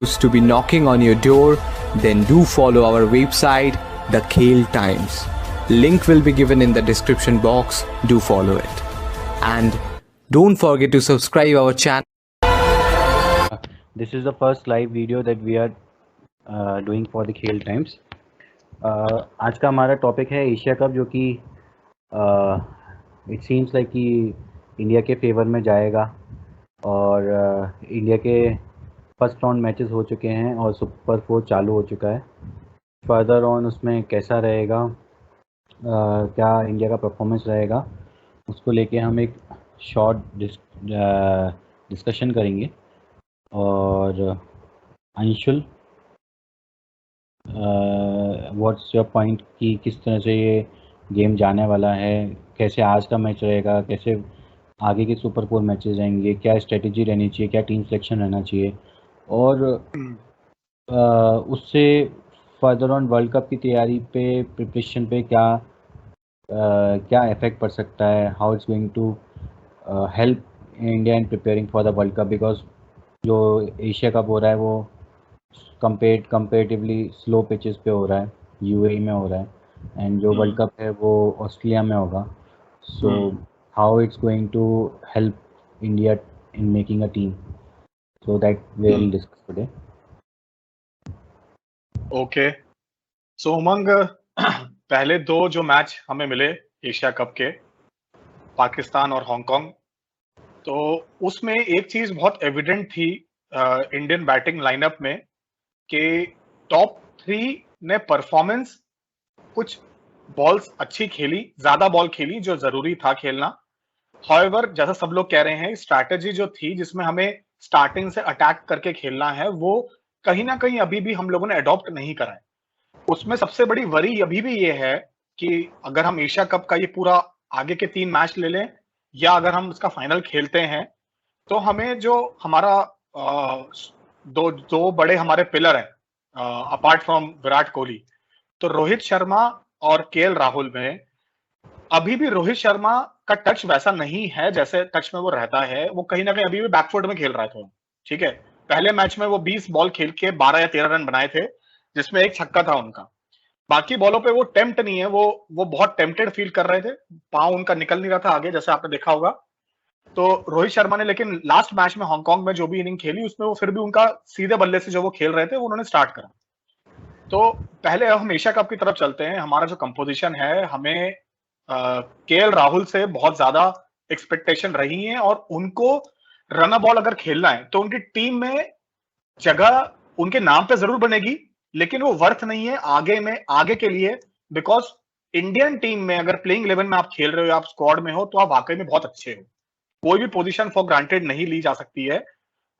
to be knocking on your door, then do follow our website, The Khel Times. Link will be given in the description box. Do follow it. And don't forget to subscribe our channel. This is the first live video that we are doing for the Khel Times. आज का हमारा topic है Asia cup, जो कि it seems like कि India के favour में जाएगा और इंडिया के फर्स्ट राउंड मैचेस हो चुके हैं और सुपर 4 चालू हो चुका है. फर्दर ऑन उसमें कैसा रहेगा, क्या इंडिया का परफॉर्मेंस रहेगा, उसको लेके हम एक शॉर्ट डिस्कशन करेंगे. और अंशुल, व्हाट्स योर पॉइंट कि किस तरह से ये गेम जाने वाला है, कैसे आज का मैच रहेगा, कैसे आगे के सुपर 4 मैचेस रहेंगे, क्या स्ट्रेटजी रहनी चाहिए, क्या टीम सिलेक्शन रहना चाहिए, और उससे फर्दर ऑन वर्ल्ड कप की तैयारी पे, प्रिपरेशन पे क्या इफेक्ट पड़ सकता है, how it's going to help India in preparing for the world cup. Because जो एशिया कप हो रहा है वो कंपेरेटिवली स्लो पिचेस पे हो रहा है, यूएई में हो रहा है, एंड जो वर्ल्ड कप है वो ऑस्ट्रेलिया में होगा. So how it's going to help India in making a team, so that we will discuss today. Okay, so Umang, पहले 2 जो मैच हमें मिले एशिया कप के, पाकिस्तान और हांगकांग, तो उसमें एक चीज बहुत एविडेंट थी इंडियन बैटिंग लाइनअप में कि टॉप 3 ने परफॉर्मेंस, कुछ बॉल्स अच्छी खेली, ज्यादा बॉल खेली जो जरूरी था खेलना. हाउएवर, जैसा सब लोग कह रहे हैं, स्ट्रैटेजी जो थी जिसमें हमें स्टार्टिंग से अटैक करके खेलना है, वो कहीं ना कहीं अभी भी हम लोगों ने अडॉप्ट नहीं करा है. उसमें सबसे बड़ी वरी अभी भी ये है कि अगर हम एशिया कप का ये पूरा आगे के 3 मैच ले लें या अगर हम इसका फाइनल खेलते हैं, तो हमें जो हमारा दो बड़े हमारे पिलर हैं अपार्ट फ्रॉम विराट कोहली, तो रोहित शर्मा और केएल राहुल में अभी भी रोहित शर्मा का टच वैसा नहीं है जैसे टच में वो रहता है. वो कहीं ना कहीं अभी भी बैकफुट में खेल रहा है थोड़ा. ठीक है, पहले मैच में वो 20 बॉल खेल के 12 या 13 रन बनाए थे, जिसमें एक छक्का था उनका. बाकी बॉलों पे वो टेम्प्ट नहीं है, वो बहुत टेम्प्टेड फील कर रहे थे, पांव उनका निकल नहीं रहा था आगे, जैसे आपने देखा होगा. तो रोहित शर्मा ने लेकिन लास्ट मैच में हांगकांग में जो भी इनिंग खेली, उसमें वो फिर भी उनका सीधे बल्ले से जो वो खेल रहे थे वो उन्होंने स्टार्ट करा. तो पहले हम एशिया कप की तरफ चलते हैं. हमारा जो कंपोजिशन है, हमें केएल राहुल से बहुत ज्यादा एक्सपेक्टेशन रही है और उनको रन बॉल अगर खेलना है तो उनकी टीम में जगह उनके नाम पे जरूर बनेगी, लेकिन वो वर्थ नहीं है आगे के लिए. बिकॉज इंडियन टीम में अगर प्लेइंग 11 में आप खेल रहे हो, आप स्क्वाड में हो, तो आप वाकई में बहुत अच्छे हो. कोई भी पोजीशन फॉर ग्रांटेड नहीं ली जा सकती है.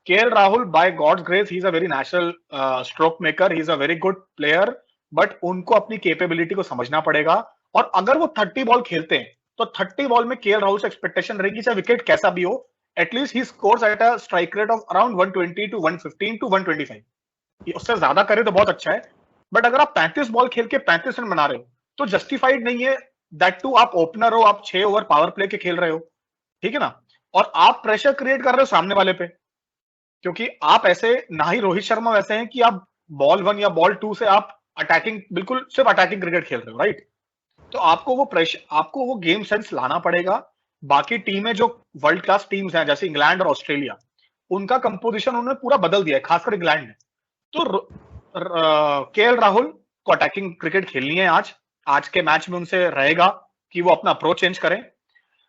KL Rahul, by God's grace, he is a very natural stroke maker, he is a very good player, but उनको अपनी कैपेबिलिटी को समझना पड़ेगा. और अगर वो 30 बॉल खेलते हैं तो 30 बॉल में केएल राहुल से एक्सपेक्टेशन रहेगी, चाहे विकेट कैसा भी हो, at least he scores at a strike rate of around 120 to 115 to 125. उससे ज्यादा करे तो बहुत अच्छा है, बट अगर आप 35 बॉल खेल के 35 रन बना रहे हो तो जस्टिफाइड नहीं है. दैट टू आप ओपनर हो, आप 6 ओवर पावर प्ले के खेल रहे हो, ठीक है ना, और आप प्रेशर क्रिएट कर रहे हो सामने वाले पे, क्योंकि आप ऐसे, ना ही रोहित शर्मा वैसे हैं कि आप बॉल 1 या बॉल 2 से आप अटैकिंग, बिल्कुल सिर्फ अटैकिंग क्रिकेट खेल रहे हो, राइट. तो आपको वो प्रेशर, आपको वो गेम सेंस लाना पड़ेगा. बाकी टीमें जो वर्ल्ड क्लास टीम्स हैं जैसे इंग्लैंड और ऑस्ट्रेलिया, उनका कंपोजिशन उन्होंने पूरा बदल दिया है, खासकर इंग्लैंड ने. तो केएल राहुल को अटैकिंग क्रिकेट खेलनी है. आज के मैच में उनसे रहेगा कि वो अपना अप्रोच चेंज करें.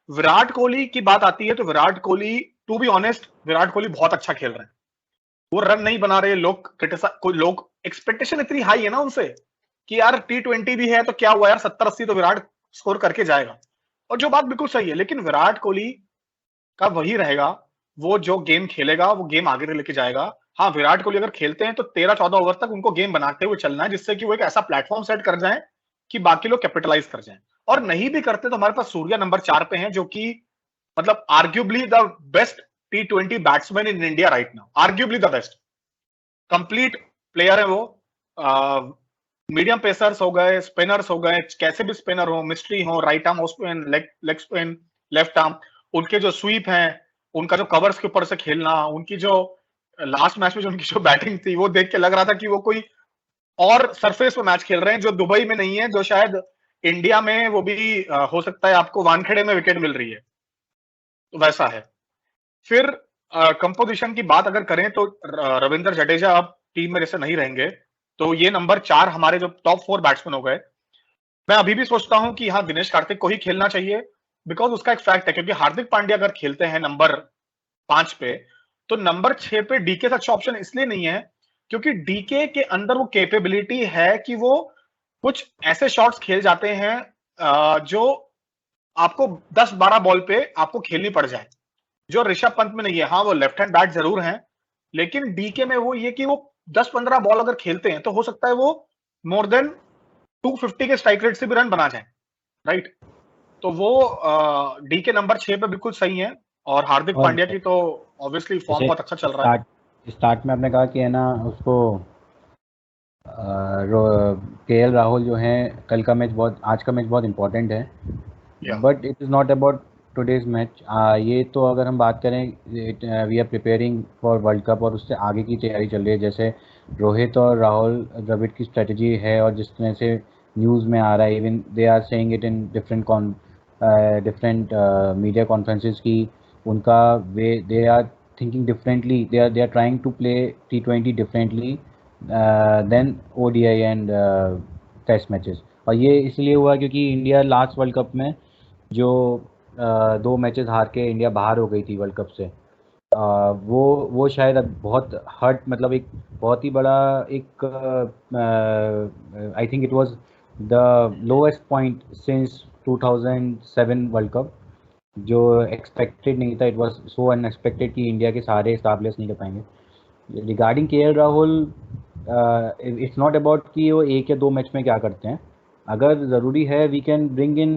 विराट कोहली की बात आती है तो Virat Kohli, to be honest, Virat Kohli बहुत अच्छा खेल रहे हैं. वो रन नहीं बना रहे, लोग एक्सपेक्टेशन इतनी हाई है ना उनसे कि यार T20 भी है तो क्या हुआ यार, 70-80 तो विराट स्कोर करके जाएगा. और जो बात बिल्कुल सही है, लेकिन विराट कोहली का वही रहेगा, वो जो गेम खेलेगा वो गेम आगे लेके जाएगा. हाँ, विराट कोहली अगर खेलते हैं तो 13-14 ओवर तक उनको गेम बनाते हुए चलना है, जिससे कि वो एक ऐसा प्लेटफॉर्म सेट कर जाए कि बाकी लोग कैपिटलाइज कर जाएं. और नहीं भी करते तो हमारे पास सूर्या नंबर 4 पे हैं, जो कि मतलब arguably the best T20 batsman in India right now, arguably the best. Complete player है वो. मीडियम पेसर्स हो गए, स्पिनर्स हो गए, कैसे भी स्पिनर हो, मिस्ट्री हो, right arm spin, leg spin, left arm, उनके जो स्वीप हैं, उनका जो कवर्स के ऊपर से खेलना, उनकी जो लास्ट मैच में जो उनकी जो बैटिंग थी वो देख के लग रहा था कि वो कोई और सरफेस पे मैच खेल रहे हैं जो दुबई में नहीं है, जो शायद इंडिया में वो भी हो सकता है आपको वानखेड़े में विकेट मिल रही है, तो वैसा है। फिर कंपोजिशन की बात अगर करें तो रविंद्र जडेजा अब टीम में जैसे नहीं रहेंगे, तो ये नंबर 4 हमारे जो टॉप 4 बैट्समैन हो गए। मैं अभी भी सोचता हूं कि हाँ, दिनेश कार्तिक को ही खेलना चाहिए, बिकॉज उसका एक फैक्ट है, क्योंकि हार्दिक पांड्या अगर खेलते हैं नंबर 5 पे, तो नंबर 6 पे डीके से अच्छा ऑप्शन इसलिए नहीं है क्योंकि डीके के अंदर वो कैपेबिलिटी है कि वो कुछ ऐसे शॉट्स खेल जाते हैं जो आपको 10-12 बॉल पे आपको खेलनी पड़ जाए, जो ऋषभ पंत में नहीं है। हाँ, वो लेफ्ट हैंड बैट जरूर है, लेकिन डीके में वो ये कि वो 10-15 बॉल अगर खेलते हैं तो हो सकता है वो मोर देन 250 के स्ट्राइक रेट से भी रन बना जाए, राइट। तो वो डीके नंबर 6 पे बिल्कुल सही है। और हार्दिक और पांड्या की तो ऑब्वियसली फॉर्म बहुत अच्छा चल रहा है। स्टार्ट में आपने कहा कि है ना उसको केएल राहुल जो हैं, कल का मैच बहुत, आज का मैच बहुत इंपॉर्टेंट है, Yeah. But it is not about today's match. ये तो अगर हम बात करें, we are preparing for world cup और उससे आगे की तैयारी चल रही है। जैसे रोहित और राहुल द्रविड़ की स्ट्रेटजी है, और जिस तरह से न्यूज़ में आ रहा है, even they are saying it in different media conferences की उनका way, they are thinking differently, they are trying to play T20 differently then ODI and test matches. और ये इसलिए हुआ क्योंकि इंडिया लास्ट वर्ल्ड कप में जो 2 मैचेस हार के इंडिया बाहर हो गई थी वर्ल्ड कप से, वो शायद अब बहुत हर्ट, मतलब एक बहुत ही बड़ा एक, आई think it was the lowest point since 2007 world cup, जो एक्सपेक्टेड नहीं था। इट वाज सो अनएक्सपेक्टेड कि इंडिया के सारे स्टाब्लिश नहीं कर पाएंगे। Regarding KL Rahul, it's not about कि वो 1 या 2 मैच में क्या करते हैं। अगर ज़रूरी है, we can bring in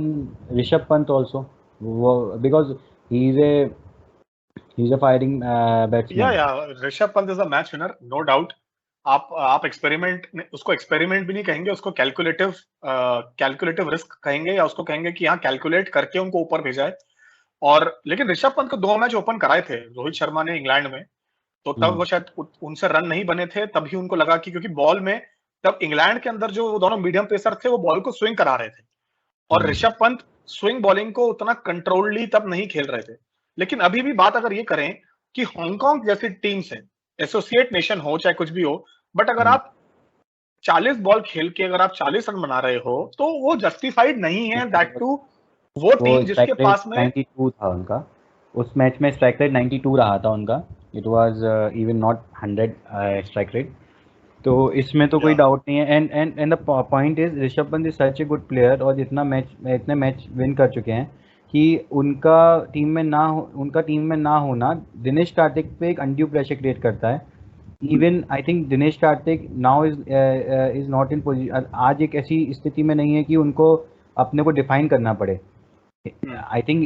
Rishabh Pant also, वो because he is a firing batsman. या Rishabh Pant is a match winner, no doubt. आप एक्सपेरिमेंट, उसको एक्सपेरिमेंट भी नहीं कहेंगे, उसको कैलकुलेटिव रिस्क कहेंगे, या उसको कहेंगे कि हाँ, कैलकुलेट करके उनको ऊपर भेजा है। और लेकिन ऋषभ पंत को 2 मैच ओपन कराए थे रोहित शर्मा ने इंग्लैंड में, तो तब वो शायद उनसे रन नहीं बने थे, तभी उनको लगा कि क्योंकि बॉल में तब इंग्लैंड के अंदर जो दोनों मीडियम पेसर थे वो बॉल को स्विंग करा रहे थे, और ऋषभ पंत स्विंग बॉलिंग को उतना कंट्रोल्डली तब नहीं खेल रहे थे। लेकिन अभी भी बात अगर ये करें कि हांगकांग जैसी टीम से, एसोसिएट नेशन हो चाहे कुछ भी हो, बट अगर आप 40 बॉल खेल के अगर आप 40 रन बना रहे हो तो वो जस्टिफाइड नहीं है, दैट टू वो टीम स्ट्राइक जिसके रेट पास में 92 था उनका, उस मैच में स्ट्राइक रेट 92 रहा था उनका। It was even not 100 strike rate. तो इसमें तो कोई या डाउट नहीं है। And the point is, Rishabh Pant is such a good player, और इतने मैच विन कर चुके हैं कि उनका टीम में ना होना दिनेश कार्तिक पे एक अनड्यू प्रेशर क्रिएट करता है। Even I think Dinesh Karthik now is not in position, आज एक ऐसी स्थिति में नहीं है कि उनको अपने को डिफाइन करना पड़े। आई थिंक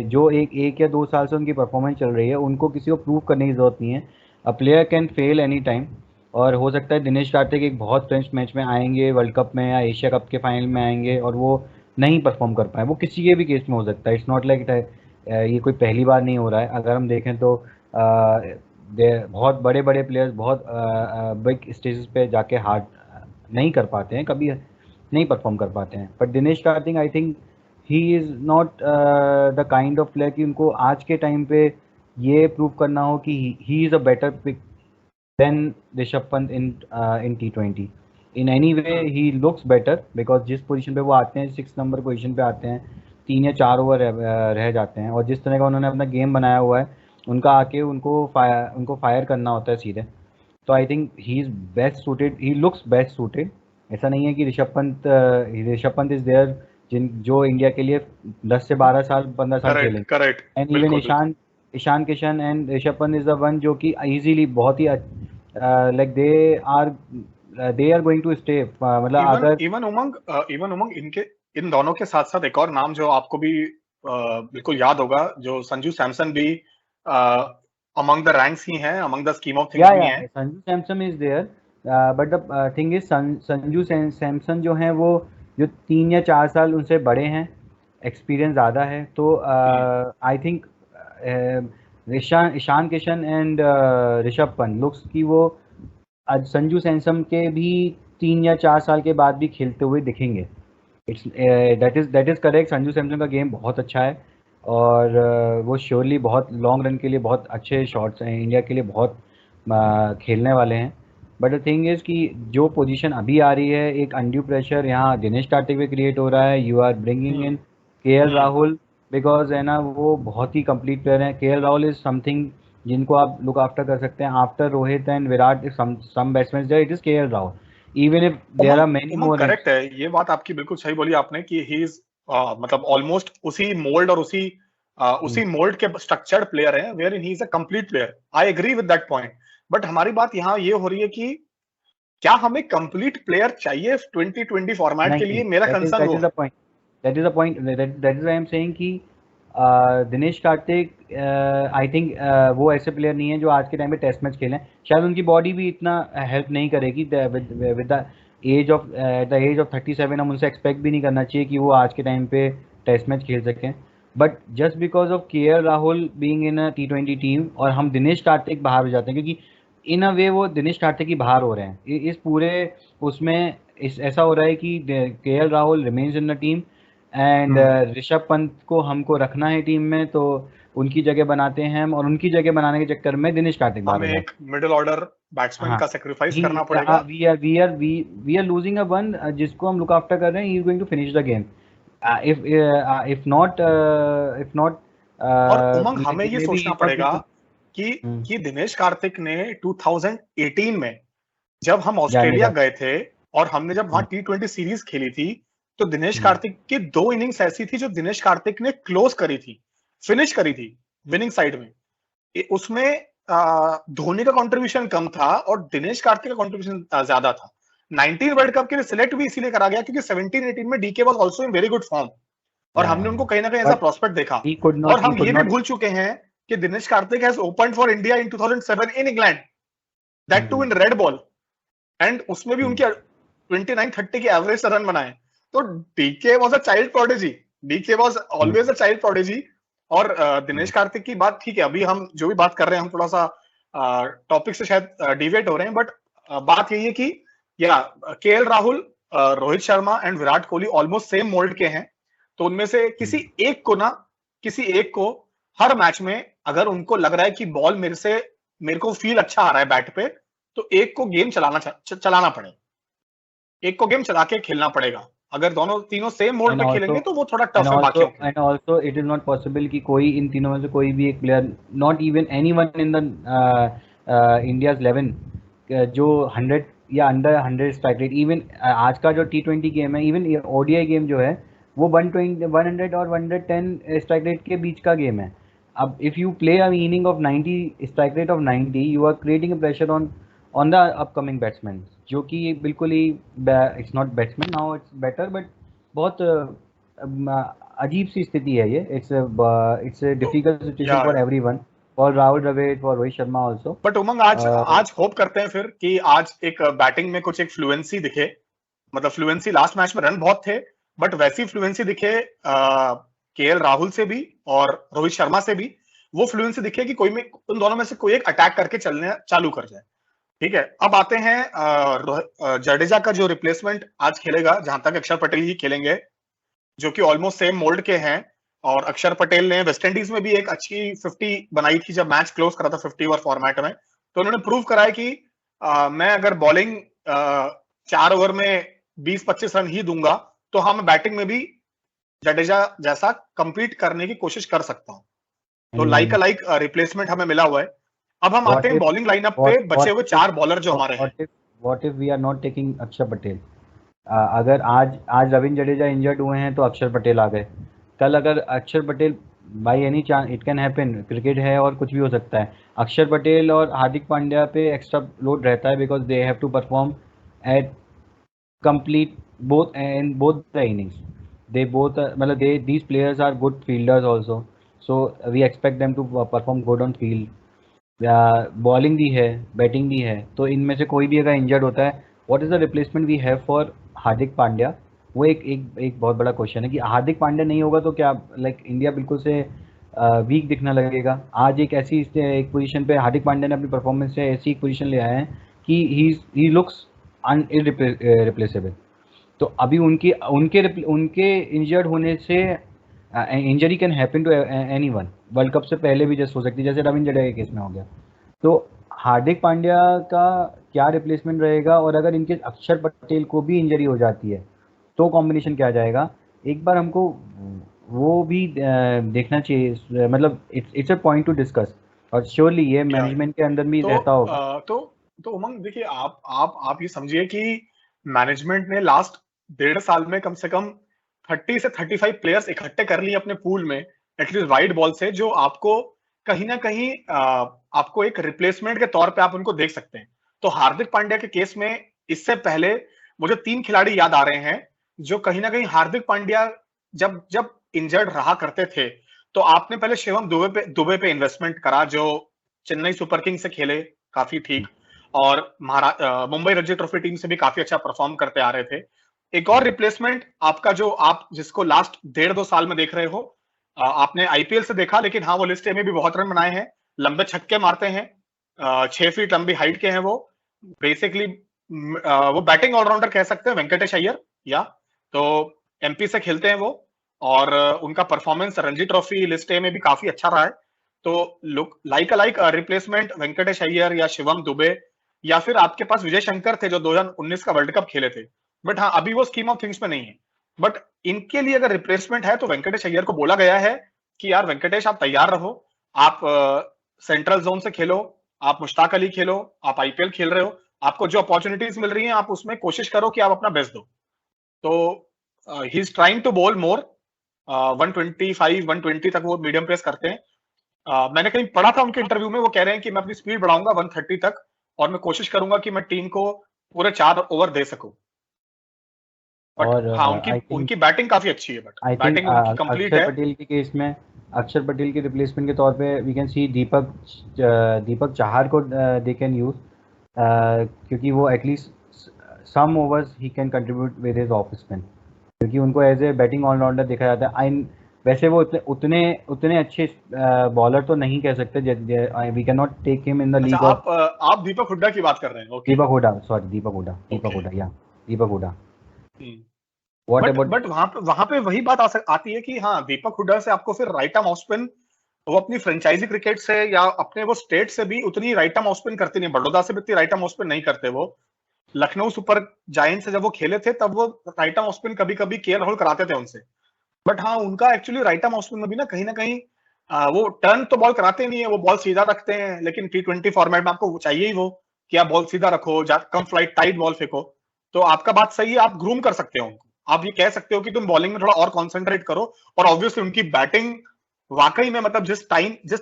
जो एक या 2 साल से उनकी परफॉर्मेंस चल रही है, उनको किसी को प्रूव करने की जरूरत नहीं है। A player can fail any time, और हो सकता है दिनेश कार्तिक एक बहुत फ्रेंच मैच में आएंगे, वर्ल्ड कप में या एशिया कप के फाइनल में आएंगे, और वो नहीं परफॉर्म कर पाए। वो किसी के भी केस में हो सकता है, इट्स नॉट लाइक ये कोई पहली बार नहीं हो रहा है। अगर हम देखें तो बहुत बड़े बड़े प्लेयर्स बहुत बिग स्टेजेस पे जाके हार्ड नहीं कर पाते हैं, कभी नहीं परफॉर्म कर पाते हैं। But Dinesh Karthik, I think he is not the kind of player कि उनको आज के टाइम पे ये प्रूव करना हो कि he is a better pick than Rishabh Pant in T20। In any way he looks better, because जिस पोजीशन पे वो आते हैं, 6 नंबर पोजीशन पे आते हैं, 3 या 4 ओवर रह जाते हैं, और जिस तरह का उन्होंने अपना गेम बनाया हुआ है, उनका आके उनको फायर करना होता है सीधे। तो I think he is best suited, he looks best suited. ऐसा नहीं है कि ऋषभ पंत इज़ देयर जो इंडिया के लिए 10 से 12 साल 15 साल खेलेंगे। Correct, and even Ishan Kishan and Rishabh Pant is the one जो कि इजीली बहुत ही like they are going to stay, मतलब अगर इवन उमंग इनके इन दोनों के साथ साथ एक और नाम जो आपको भी बिल्कुल याद होगा, जो संजू सैमसन भी अमंग द रैंक्स ही हैं, among the scheme of things भी हैं। Sanju Samson is there, but the thing is Sanju Samson जो हैं वो जो 3 या 4 साल उनसे बड़े हैं, एक्सपीरियंस ज़्यादा है। तो I think Ishan Kishan and Rishabh Pant looks की वो आज संजू सैमसन के भी 3 या 4 साल के बाद भी खेलते हुए दिखेंगे। It's that is correct. Sanju Samson का गेम बहुत अच्छा है और वो श्योरली बहुत लॉन्ग रन के लिए बहुत अच्छे शॉट्स हैं, इंडिया के लिए बहुत खेलने वाले हैं। बट द थिंग इज़ कि जो पोजीशन अभी आ रही है, एक अनड्यू प्रेशर यहाँ दिनेश कार्तिक पे क्रिएट हो रहा है। You are bringing in KL Rahul because है ना, वो बहुत ही कंप्लीट प्लेयर हैं। केएल राहुल इज़ समथिंग जिनको आप लुक आफ्टर कर सकते हैं। After Rohit and Virat some batsman there, it is KL Rahul. Even if there are many more. Correct है, ये बात आपकी बिल्कुल सही बोली आपने कि ही इज मतलब ऑलमोस्ट उसी मोल्ड और उसी मोल्ड के स्ट्रक्चर्ड प्लेयर हैं where in he is a complete player. I agree with that point. But हमारी बात यहाँ ये हो रही है कि क्या हमें कंप्लीट प्लेयर चाहिए 2020 फॉर्मेट के लिए? मेरा कंसर्न वो है। That is the point. That is why I am saying कि दिनेश कार्तिक आई थिंक वो ऐसे प्लेयर नहीं है जो आज के टाइम पे टेस्ट मैच खेलें। शायद उनकी बॉडी भी इतना हेल्प नहीं करेगी with the age of at the age of 37। हम उनसे एक्सपेक्ट भी नहीं करना चाहिए कि वो आज के टाइम पे टेस्ट मैच खेल सकें। But just because of KL Rahul being in a T20 team और हम दिनेश कार्तिक बाहर हो जाते हैं, क्योंकि इन अ वे वो दिनेश कार्तिक ही बाहर हो रहे हैं इस पूरे उसमें। ऐसा हो रहा है कि KL Rahul remains in the team and Rishabh Pant को हमको रखना है टीम में, तो उनकी जगह बनाते हैं हम, और उनकी जगह बनाने के चक्कर में दिनेश कार्तिक बाहर हो हमें एक मिडिल ऑर्डर बैट्समैन का सैक्रिफाइस करना पड़ेगा। We are losing a one जिसको हम लुक आफ्टर कर रहे हैं। He is going to finish the game if not और उमंग हमें ये सोचना पड़ेगा कि दिनेश कार्तिक ने 2018 में जब हम ऑस्ट्रेलिया गए थे और हमने जब वहां T20 सीरीज खेली थी, तो दिनेश कार्तिक की 2 इनिंग्स ऐसी थी जो दिनेश कार्तिक ने क्लोज करी थी, फिनिश करी थी विनिंग साइड में। उसमें धोनी का कंट्रीब्यूशन कम था और दिनेश कार्तिक का कंट्रीब्यूशन ज्यादा था। 19 वर्ल्ड कप के लिए सिलेक्ट भी इसीलिए करा गया क्योंकि 17-18 में DK was also in very good form और हमने उनको कहीं ना कहीं ऐसा प्रोस्पेक्ट देखा। और हम ये भी भूल चुके हैं कि Dinesh Karthik has opened for India in 2007 in England, that too in red ball, and उसमें भी उनके 29-30 के एवरेज रन बनाए। तो DK was a child prodigy, DK was always a child prodigy. और दिनेश कार्तिक की बात ठीक है, अभी हम जो भी बात कर रहे हैं हम थोड़ा सा टॉपिक से शायद डिविएट हो रहे हैं, बट बात यही है कि या KL Rahul, Rohit Sharma and Virat Kohli almost same mould के हैं। तो उनमें से किसी एक को हर मैच में अगर उनको लग रहा है कि बॉल मेरे को फील अच्छा आ रहा है बैट पे, तो एक को गेम चलाना पड़ेगा, एक को गेम चला के खेलना पड़ेगा। अगर तीनों सेम मोड में खेलेंगे तो वो थोड़ा टफ है बाकियों के। And also it is not possible कि कोई इन तीनों में से कोई भी एक player, not even anyone in the India's 11 जो 100 या अंडर 100 स्ट्राइक रेट। इवन आज का जो T20 गेम है, इवन ओडीआई गेम जो है वो 100 और 110 स्ट्राइक रेट के बीच का गेम है। अब if you play a inning of 90 strike rate of 90, you are creating a pressure on the upcoming batsman, जो कि बिल्कुल ही it's not batsman now, it's batter, but बहुत अजीब सी स्थिति है ये। It's difficult situation for everyone, for Rahul Dravid, for Rohit Sharma also. But Umang आज होप करते हैं फिर कि आज एक बैटिंग में कुछ एक फ्लुएंसी दिखे। मतलब फ्लुएंसी, लास्ट मैच में रन बहुत थे बट वैसी फ्लुएंसी दिखे केएल राहुल से भी और रोहित शर्मा से भी। वो फ्लुएंसी दिखे कि उन दोनों में से कोई एक अटैक करके चलने चालू कर जाए। ठीक है, अब आते हैं जडेजा का जो रिप्लेसमेंट आज खेलेगा, जहां तक अक्षर पटेल ही खेलेंगे, जो कि ऑलमोस्ट सेम मोल्ड के हैं। और अक्षर पटेल ने वेस्ट इंडीज में भी एक अच्छी 50 बनाई थी जब मैच क्लोज करा था 50 ओवर फॉर्मेट में। तो उन्होंने प्रूव करा है कि मैं अगर बॉलिंग 4 ओवर में 20-25 रन ही दूंगा तो मैं बैटिंग में भी जडेजा जैसा कंपीट करने की कोशिश कर सकता हूं। तो लाइक रिप्लेसमेंट हमें मिला हुआ है। अब हम आते हैं बॉलिंग लाइनअप पे, बचे हुए 4 बॉलर जो हमारे हैं। What if we are not taking Axar Patel? अगर आज रविंद्र जडेजा इंजर्ड हुए हैं तो अक्षर पटेल आ गए। कल अगर अक्षर Patel, by any chance it can happen, cricket है और कुछ भी हो सकता है, अक्षर पटेल और हार्दिक पांड्या पे एक्स्ट्रा लोड रहता है because they have to perform at complete both the innings. They both मतलब these players are good fielders also, so we expect them to perform good on field. Bowling भी है, बैटिंग भी है, तो इनमें से कोई भी अगर इंजर्ड होता है, what is the replacement we have for Hardik Pandya? वो एक बहुत बड़ा क्वेश्चन है कि हार्दिक पांड्या नहीं होगा तो क्या इंडिया बिल्कुल से वीक दिखना लगेगा। आज एक पोजीशन पे हार्दिक पांड्या ने अपनी परफॉर्मेंस से ऐसी एक पोजीशन ले आए हैं कि ही लुक्स इररिप्लेसेबल। तो अभी उनके इंजर्ड होने से injury can happen to anyone. World cup से पहले भी जस्ट हो सकती है, जैसे रविंद्र जडेजा के केस में हो गया। तो हार्दिक पांड्या का क्या रिप्लेसमेंट रहेगा, और अगर इनके अक्षर पटेल को भी इंजरी हो जाती है तो कॉम्बिनेशन क्या जाएगा, एक बार हमको वो भी देखना चाहिए। मतलब it's a point two discuss, और श्योरली ये मैनेजमेंट के अंदर भी रहता होगा। तो उमंग देखिए, आप ये समझिए कि मैनेजमेंट ने लास्ट 1.5 साल में कम से कम 30 से 35 प्लेयर्स इकट्ठे कर लिए अपने पूल में, एटलीस्ट वाइड बॉल से, जो आपको कहीं ना कहीं आपको एक रिप्लेसमेंट के तौर पे आप उनको देख सकते हैं। तो हार्दिक पांड्या के केस में इससे पहले मुझे 3 खिलाड़ी याद आ रहे हैं जो कहीं ना कहीं हार्दिक पांड्या जब जब इंजर्ड रहा करते थे, तो आपने पहले शिवम दुबे पे इन्वेस्टमेंट करा, जो चेन्नई सुपर किंग्स से खेले काफी ठीक, और मुंबई रणजी ट्रॉफी टीम से भी काफी अच्छा परफॉर्म करते आ रहे थे। एक और रिप्लेसमेंट आपका, जो आप जिसको लास्ट 1.5-2 साल में देख रहे हो, आपने आईपीएल से देखा, लेकिन हाँ वो लिस्ट में भी बहुत रन बनाए हैं, लंबे छक्के मारते हैं, 6 फीट लंबी हाइट के हैं वो, बेसिकली वो बैटिंग ऑलराउंडर कह सकते हैं, वेंकटेश अय्यर। या तो एमपी से खेलते हैं वो, और उनका परफॉर्मेंस रणजी ट्रॉफी लिस्ट में भी काफी अच्छा रहा है। तो look like replacement Venkatesh Iyer या शिवम दुबे, या फिर आपके पास विजय शंकर थे जो 2019 का वर्ल्ड कप खेले थे, बट हाँ अभी वो स्कीम ऑफ थिंग्स में नहीं है। बट इनके लिए अगर रिप्लेसमेंट है तो वेंकटेश अय्यर को बोला गया है कि यार वेंकटेश आप तैयार रहो, आप सेंट्रल जोन से खेलो, आप मुश्ताक अली खेलो, आप आईपीएल खेल रहे हो, आपको जो अपॉर्चुनिटीज मिल रही हैं आप उसमें कोशिश करो कि आप अपना बेस्ट दो। तो he is trying to bowl more, 125 120 तक वो मीडियम पेस करते हैं। मैंने कहीं पढ़ा था उनके इंटरव्यू में, वो कह रहे हैं कि मैं अपनी स्पीड बढ़ाऊंगा 130 तक, और मैं कोशिश करूंगा कि मैं टीम को पूरे 4 ओवर दे सकूं। बट और हाँ उनकी बैटिंग काफी अच्छी है, बट आई थिंक बैटिंग उनकी कंप्लीट अक्षर है। पटेल के केस में, अक्षर पटेल के रिप्लेसमेंट के तौर पे we can see Deepak Chahar को दे कैन यूज, क्योंकि वो at least some overs he can contribute with his off spin, क्योंकि उनको एज ए बैटिंग ऑलराउंडर देखा जाता है। आई वैसे वो उतने अच्छे बॉलर तो नहीं कह सकते, we can not take him in the league of. आप दीपक हुड्डा की बात कर रहे हैं? Okay, Deepak Hooda Deepak Hooda. What about, but वहां पे वही बात आती है कि हाँ दीपक हुड्डा से आपको फिर राइट आर्म ऑफ स्पिन, वो अपनी फ्रेंचाइजी क्रिकेट से या अपने वो स्टेट से भी उतनी राइट आर्म ऑफ स्पिन करते नहीं, बड़ौदा से भी उतनी राइट आर्म ऑफ स्पिन नहीं करते वो। लखनऊ सुपर जायंट से जब वो खेले थे तब वो राइट आर्म ऑफ स्पिन कभी कभी केएल राहुल कराते थे उनसे, बट हाँ उनका actually right arm off spin में भी ना कहीं वो टर्न तो बॉल कराते नहीं है, वो बॉल सीधा रखते हैं, लेकिन T20 फॉर्मेट में आपको चाहिए ही वो कि आप बॉल सीधा रखो, कम फ्लाइट टाइट बॉल फेंको। तो आपका बात सही है, आप ग्रूम कर सकते हो उनको, आप ये कह सकते हो कि तुम बॉलिंग में थोड़ा और कॉन्सेंट्रेट करो। और ऑब्वियसली उनकी बैटिंग वाकई में, मतलब जिस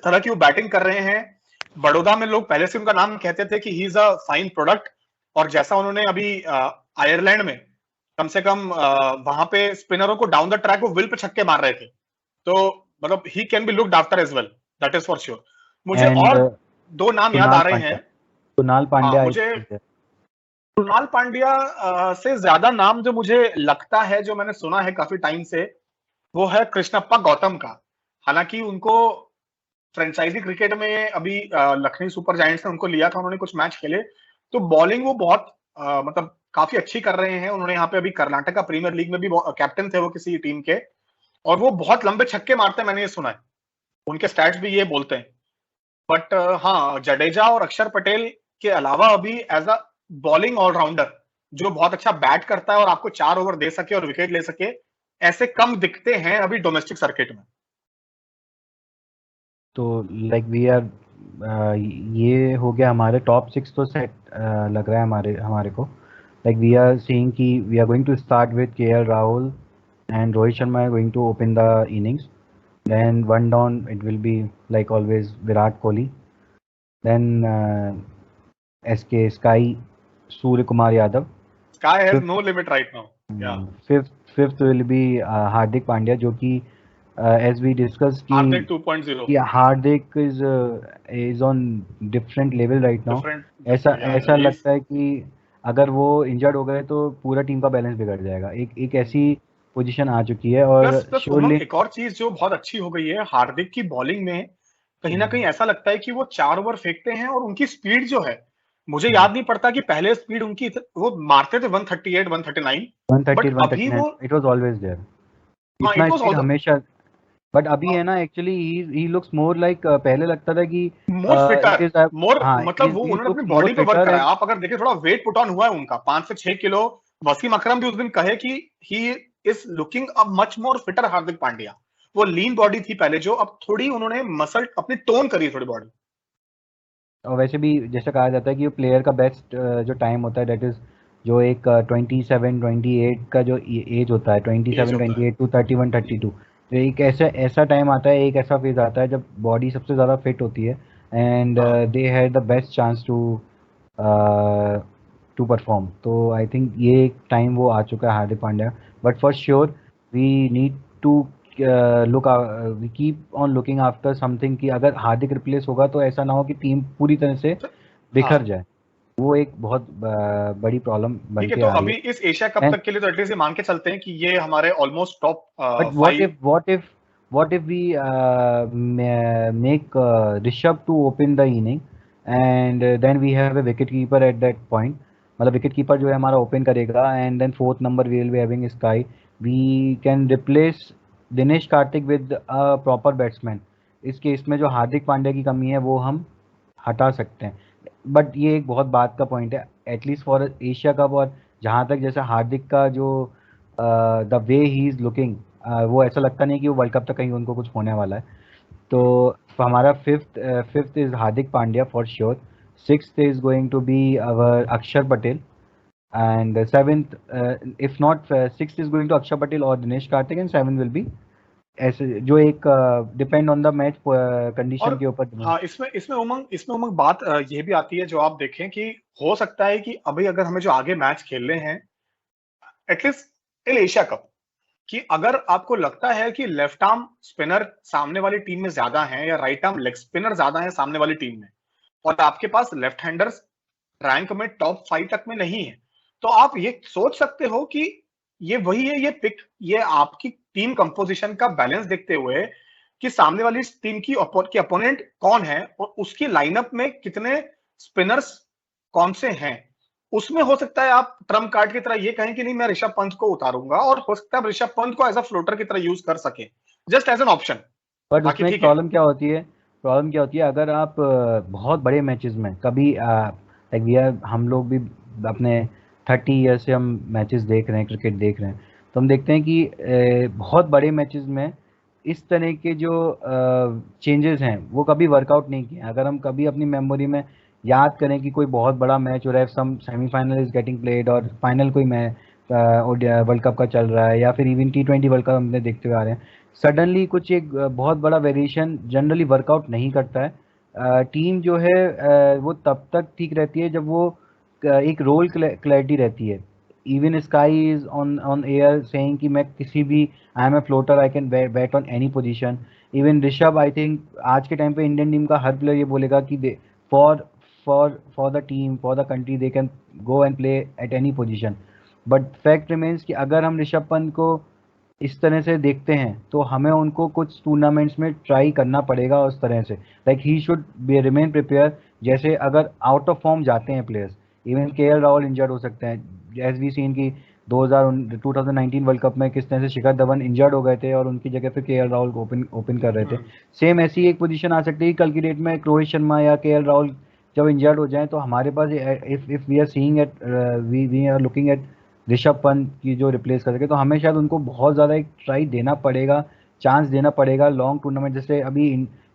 तरह की वो बैटिंग कर रहे हैं, बड़ौदा में लोग पहले से उनका नाम कहते थे कि he is a fine product, और जैसा उन्होंने अभी आयरलैंड में कम से कम वहां पे स्पिनरों को डाउन द ट्रैक वो विल पे छक्के मार रहे थे, तो मतलब he can be looked after as well, that is for sure. मुझे और 2 नाम याद आ रहे हैं। कुणाल पांड्या, मुझे कुणाल पांड्या से ज्यादा नाम जो मुझे लगता है, जो मैंने सुना है काफी टाइम से, वो है कृष्णप्पा गौतम का। हालांकि उनको फ्रेंचाइजी क्रिकेट में अभी लखनऊ सुपर जायंट्स ने उनको लिया था, उन्होंने कुछ मैच खेले, तो बॉलिंग वो बहुत मतलब काफी अच्छी कर रहे हैं। उन्होंने यहाँ पे अभी कर्नाटका प्रीमियर लीग में भी कैप्टन थे वो किसी टीम के, और वो बहुत लंबे छक्के मारते हैं, मैंने ये सुना है, उनके स्टैट्स भी ये बोलते हैं। बट हाँ जडेजा और अक्षर पटेल के अलावा अभी एज अ बॉलिंग ऑलराउंडर जो बहुत अच्छा बैट करता है और आपको 4 ओवर दे सके और विकेट ले सके, ऐसे कम दिखते हैं अभी डोमेस्टिक सर्किट में। तो लाइक वी आर, ये हो गया हमारे टॉप 6 तो सेट लग रहा है हमारे को। लाइक वी आर सीइंग कि we are going to start with KL Rahul and Rohit Sharma are going to open the innings. Then one down it will be like always Virat Kohli. Then Sky Surya Kumar Yadav. Sky has no limit right now. Yeah. Fifth will be Hardik Pandya, जो कि as we discussed कि Hardik 2.0. Yeah, Hardik is on different level right now. ऐसा लगता है कि अगर वो injured हो गए तो पूरा टीम का बैलेंस बिगड़ जाएगा। एक ऐसी पोजीशन आ चुकी है। और प्लस प्लस श्योरली एक और चीज जो बहुत अच्छी हो गई है, हार्दिक की बॉलिंग में कहीं ना कहीं ऐसा लगता है कि वो 4 ओवर फेंकते हैं और उनकी स्पीड जो है, मुझे याद नहीं पड़ता कि पहले स्पीड उनकी वो मारते थे 138 139, 130 बट अभी 139 वो इट वाज ऑलवेज देयर, हाँ इतना इट वाज स्पीड ऑल्सो हमेशा। बट अभी है ना, actually he looks more like, पहले लगता था कि मोर इट फिटर, इज, मोर हाँ मतलब वो इट उन्होंने अपनी लुक्स मोर बॉडी पे वर्क फिटर करा है। एंड आप अगर देखिए थोड़ा वेट पुट ऑन हुआ है उनका 5 से 6 किलो। वसीम अकरम भी उस दिन कहे कि he is looking a much more fitter Hardik Pandya. वो लीन बॉडी थी पहले जो, अब थोड़ी उन्होंने मसल अपनी टोन करी है थोड़ी बॉडी। और वैसे भी जैसा कहा जाता है कि प्लेयर का बेस्ट जो टाइम होता है दैट इज जो एक 27 28 का जो एज होता है, एज 27 होता है 28 टू 31 32, तो एक ऐसा ऐसा टाइम आता है, एक ऐसा फेज आता है जब बॉडी सबसे ज़्यादा फिट होती है एंड हाँ they had the best chance to perform. तो आई थिंक ये एक टाइम वो आ चुका है Hardik Pandya. But for sure we need to look, we keep on looking after something कि अगर हार्दिक रिप्लेस होगा तो ऐसा ना हो कि टीम पूरी तरह से हाँ बिखर जाए। वो एक बहुत बड़ी प्रॉब्लम बन ठीक है। के तो आ रही अभी है। इस एशिया कप एंड तक के लिए तो एटलीस्ट ये मान के चलते हैं कि ये हमारे almost top but what 5। if we make Rishabh to open the inning and then we have a wicket keeper at that point, मतलब विकेट कीपर जो है हमारा ओपन करेगा and then fourth number we will be having SKY, we can replace Dinesh Karthik with a proper batsman. इस case में जो हार्दिक पांड्या की कमी है वो हम हटा सकते हैं। बट ये एक बहुत बात का पॉइंट है एटलीस्ट फॉर एशिया कप। और जहाँ तक जैसे हार्दिक का जो the way he is looking, वो ऐसा लगता नहीं कि वो वर्ल्ड कप तक कहीं उनको कुछ होने वाला है। तो हमारा fifth is Hardik Pandya for sure, sixth is going to be our Akshar Patel and seventh, if not sixth is going to Akshar Patel और Dinesh Karthik and seven will be ऐसे जो एक depend on the match condition और के ऊपर। हाँ, इसमें उमंग बात ये भी आती है जो आप देखें कि हो सकता है कि अभी अगर हमें जो आगे मैच खेलने हैं एटलीस्ट इन एशिया कप, कि अगर आपको लगता है कि लेफ्ट आर्म स्पिनर सामने वाली टीम में ज्यादा हैं या राइट आर्म लेग स्पिनर ज्यादा हैं सामने वाली टीम में, और आपके पास लेफ्ट हैंडर्स रैंक में टॉप 5 तक में नहीं है, तो आप ये सोच सकते हो कि ये वही है, ये पिक, ये आपकी टीम कंपोजिशन का बैलेंस देखते हुए कि सामने वाली टीम की अपोनेंट कौन है और उसकी लाइनअप में कितने स्पिनर्स कौन से हैं, उसमें हो सकता है आप ट्रम्प कार्ड की तरह ये कहें कि नहीं मैं ऋषभ पंत को उतारूंगा, और हो सकता है ऋषभ पंत को एज अ फ्लोटर की तरह यूज कर सके, just as an option. But बाकी उसमें एक ठीक है। प्रॉब्लम क्या होती है अगर आप बहुत बड़े मैचेस में कभी लाइक वी आर, हम लोग भी अपने 30 ईयर से हम मैचेस देख रहे हैं, क्रिकेट देख रहे हैं, तो हम देखते हैं कि बहुत बड़े मैचेस में इस तरह के जो चेंजेस हैं वो कभी वर्कआउट नहीं किए। अगर हम कभी अपनी मेमोरी में याद करें कि कोई बहुत बड़ा मैच हो रहा है, सम सेमीफाइनल इज गेटिंग प्लेड और फाइनल कोई मैच वर्ल्ड कप का चल रहा है या फिर इवन T20 वर्ल्ड कप हमने देखते हुए आ रहे हैं, सडनली कुछ एक बहुत बड़ा वेरिएशन जनरली वर्कआउट नहीं करता है। टीम जो है वो तब तक ठीक रहती है जब वो एक रोल क्लैरिटी रहती है। Even SKY is on air saying कि मैं किसी भी, I am a floater, I can bat on any position. Even Rishabh, I think आज के टाइम पे इंडियन टीम का हर प्लेयर ये बोलेगा कि they for for the team, for the country, they can go and play at any position. But fact remains कि अगर हम ऋषभ पंत को इस तरह से देखते हैं तो हमें उनको कुछ टूर्नामेंट्स में ट्राई करना पड़ेगा उस तरह से, like he should be remain prepare. जैसे अगर आउट ऑफ फॉर्म जाते हैं players, even KL Rahul injured हो सकते हैं, एज वी सीन की 2019 वर्ल्ड कप में किस तरह से शिखर धवन इंजर्ड हो गए थे और उनकी जगह पे KL राहुल ओपन कर रहे थे। सेम ऐसी एक पोजीशन आ सकती है कल की डेट में रोहित शर्मा या KL राहुल जब इंजर्ड हो जाए, तो हमारे पास if we are seeing at, we are looking at Rishabh Pant की जो रिप्लेस कर सके, तो हमें शायद उनको बहुत ज़्यादा एक ट्राई देना पड़ेगा, चांस देना पड़ेगा लॉन्ग टूर्नामेंट। जैसे अभी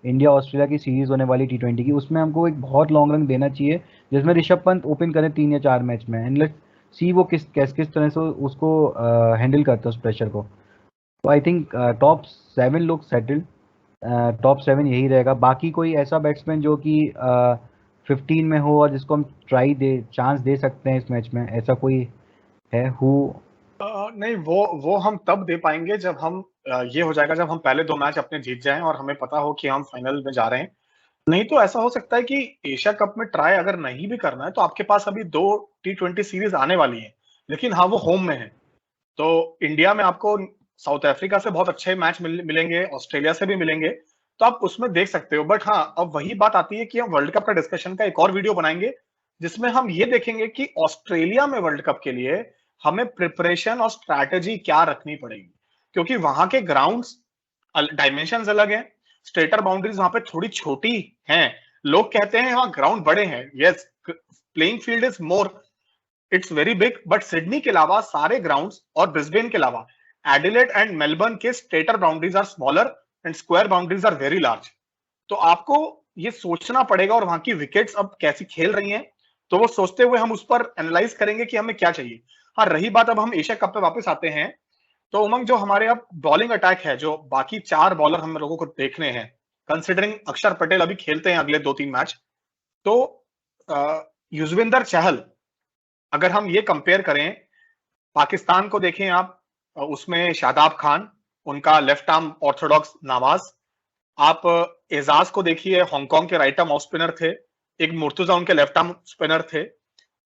इंडिया ऑस्ट्रेलिया की सीरीज़ होने वाली T20 की, उसमें हमको एक बहुत लॉन्ग रन देना चाहिए जिसमें ऋषभ पंत ओपन करें 3 या 4 मैच में एंड लेट्स सी वो किस तरह से उसको हैंडल करते हैं उस प्रेशर को। तो आई थिंक टॉप 7 लोग सेटल्ड, टॉप 7 यही रहेगा। बाकी कोई ऐसा बैट्समैन जो कि 15 में हो और जिसको हम चांस दे सकते हैं इस मैच में, ऐसा कोई है हु? नहीं, वो हम तब दे पाएंगे जब हम ये हो जाएगा जब हम पहले 2 मैच अपने जीत जाएं और हमें पता हो कि हम फाइनल में जा रहे हैं। नहीं तो ऐसा हो सकता है कि एशिया कप में ट्राई अगर नहीं भी करना है तो आपके पास अभी 2 T20 सीरीज आने वाली है, लेकिन हाँ वो होम में है, तो इंडिया में आपको साउथ अफ्रीका से बहुत अच्छे मैच मिलेंगे, ऑस्ट्रेलिया से भी मिलेंगे, तो आप उसमें देख सकते हो। बट हाँ, अब वही बात आती है कि हम वर्ल्ड कप का डिस्कशन का एक और वीडियो बनाएंगे जिसमें हम ये देखेंगे कि ऑस्ट्रेलिया में वर्ल्ड कप के लिए हमें प्रिपरेशन और स्ट्रैटेजी क्या रखनी पड़ेगी, क्योंकि वहां के ग्राउंड्स डायमेंशंस अलग हैं, स्ट्रेटर बाउंड्रीज वहां पे थोड़ी छोटी हैं। लोग कहते हैं वहां ग्राउंड बड़े हैं, yes, playing field is more, it's very big, but Sydney के अलावा सारे ग्राउंड्स और ब्रिस्बेन के अलावा एडिलेड एंड मेलबर्न के straighter boundaries are smaller and square boundaries are very large. तो आपको ये सोचना पड़ेगा, और वहां की विकेट्स अब कैसी खेल रही हैं, तो वो सोचते हुए हम उस पर एनालाइज करेंगे कि हमें क्या चाहिए। हाँ, रही बात, अब हम एशिया कप पे वापस आते हैं, तो उमंग जो हमारे अब बॉलिंग अटैक है, जो बाकी 4 बॉलर हम लोगों को देखने हैं, कंसिडरिंग अक्षर पटेल अभी खेलते हैं अगले 2-3 मैच, तो युजवेंद्र चहल, अगर हम ये कंपेयर करें, पाकिस्तान को देखें आप, उसमें शादाब खान, उनका लेफ्ट आर्म ऑर्थोडॉक्स नवाज, आप एजाज को देखिए, हांगकांग के राइट आर्म ऑफ स्पिनर थे, एक मुर्तुजा उनके लेफ्ट आर्म स्पिनर थे,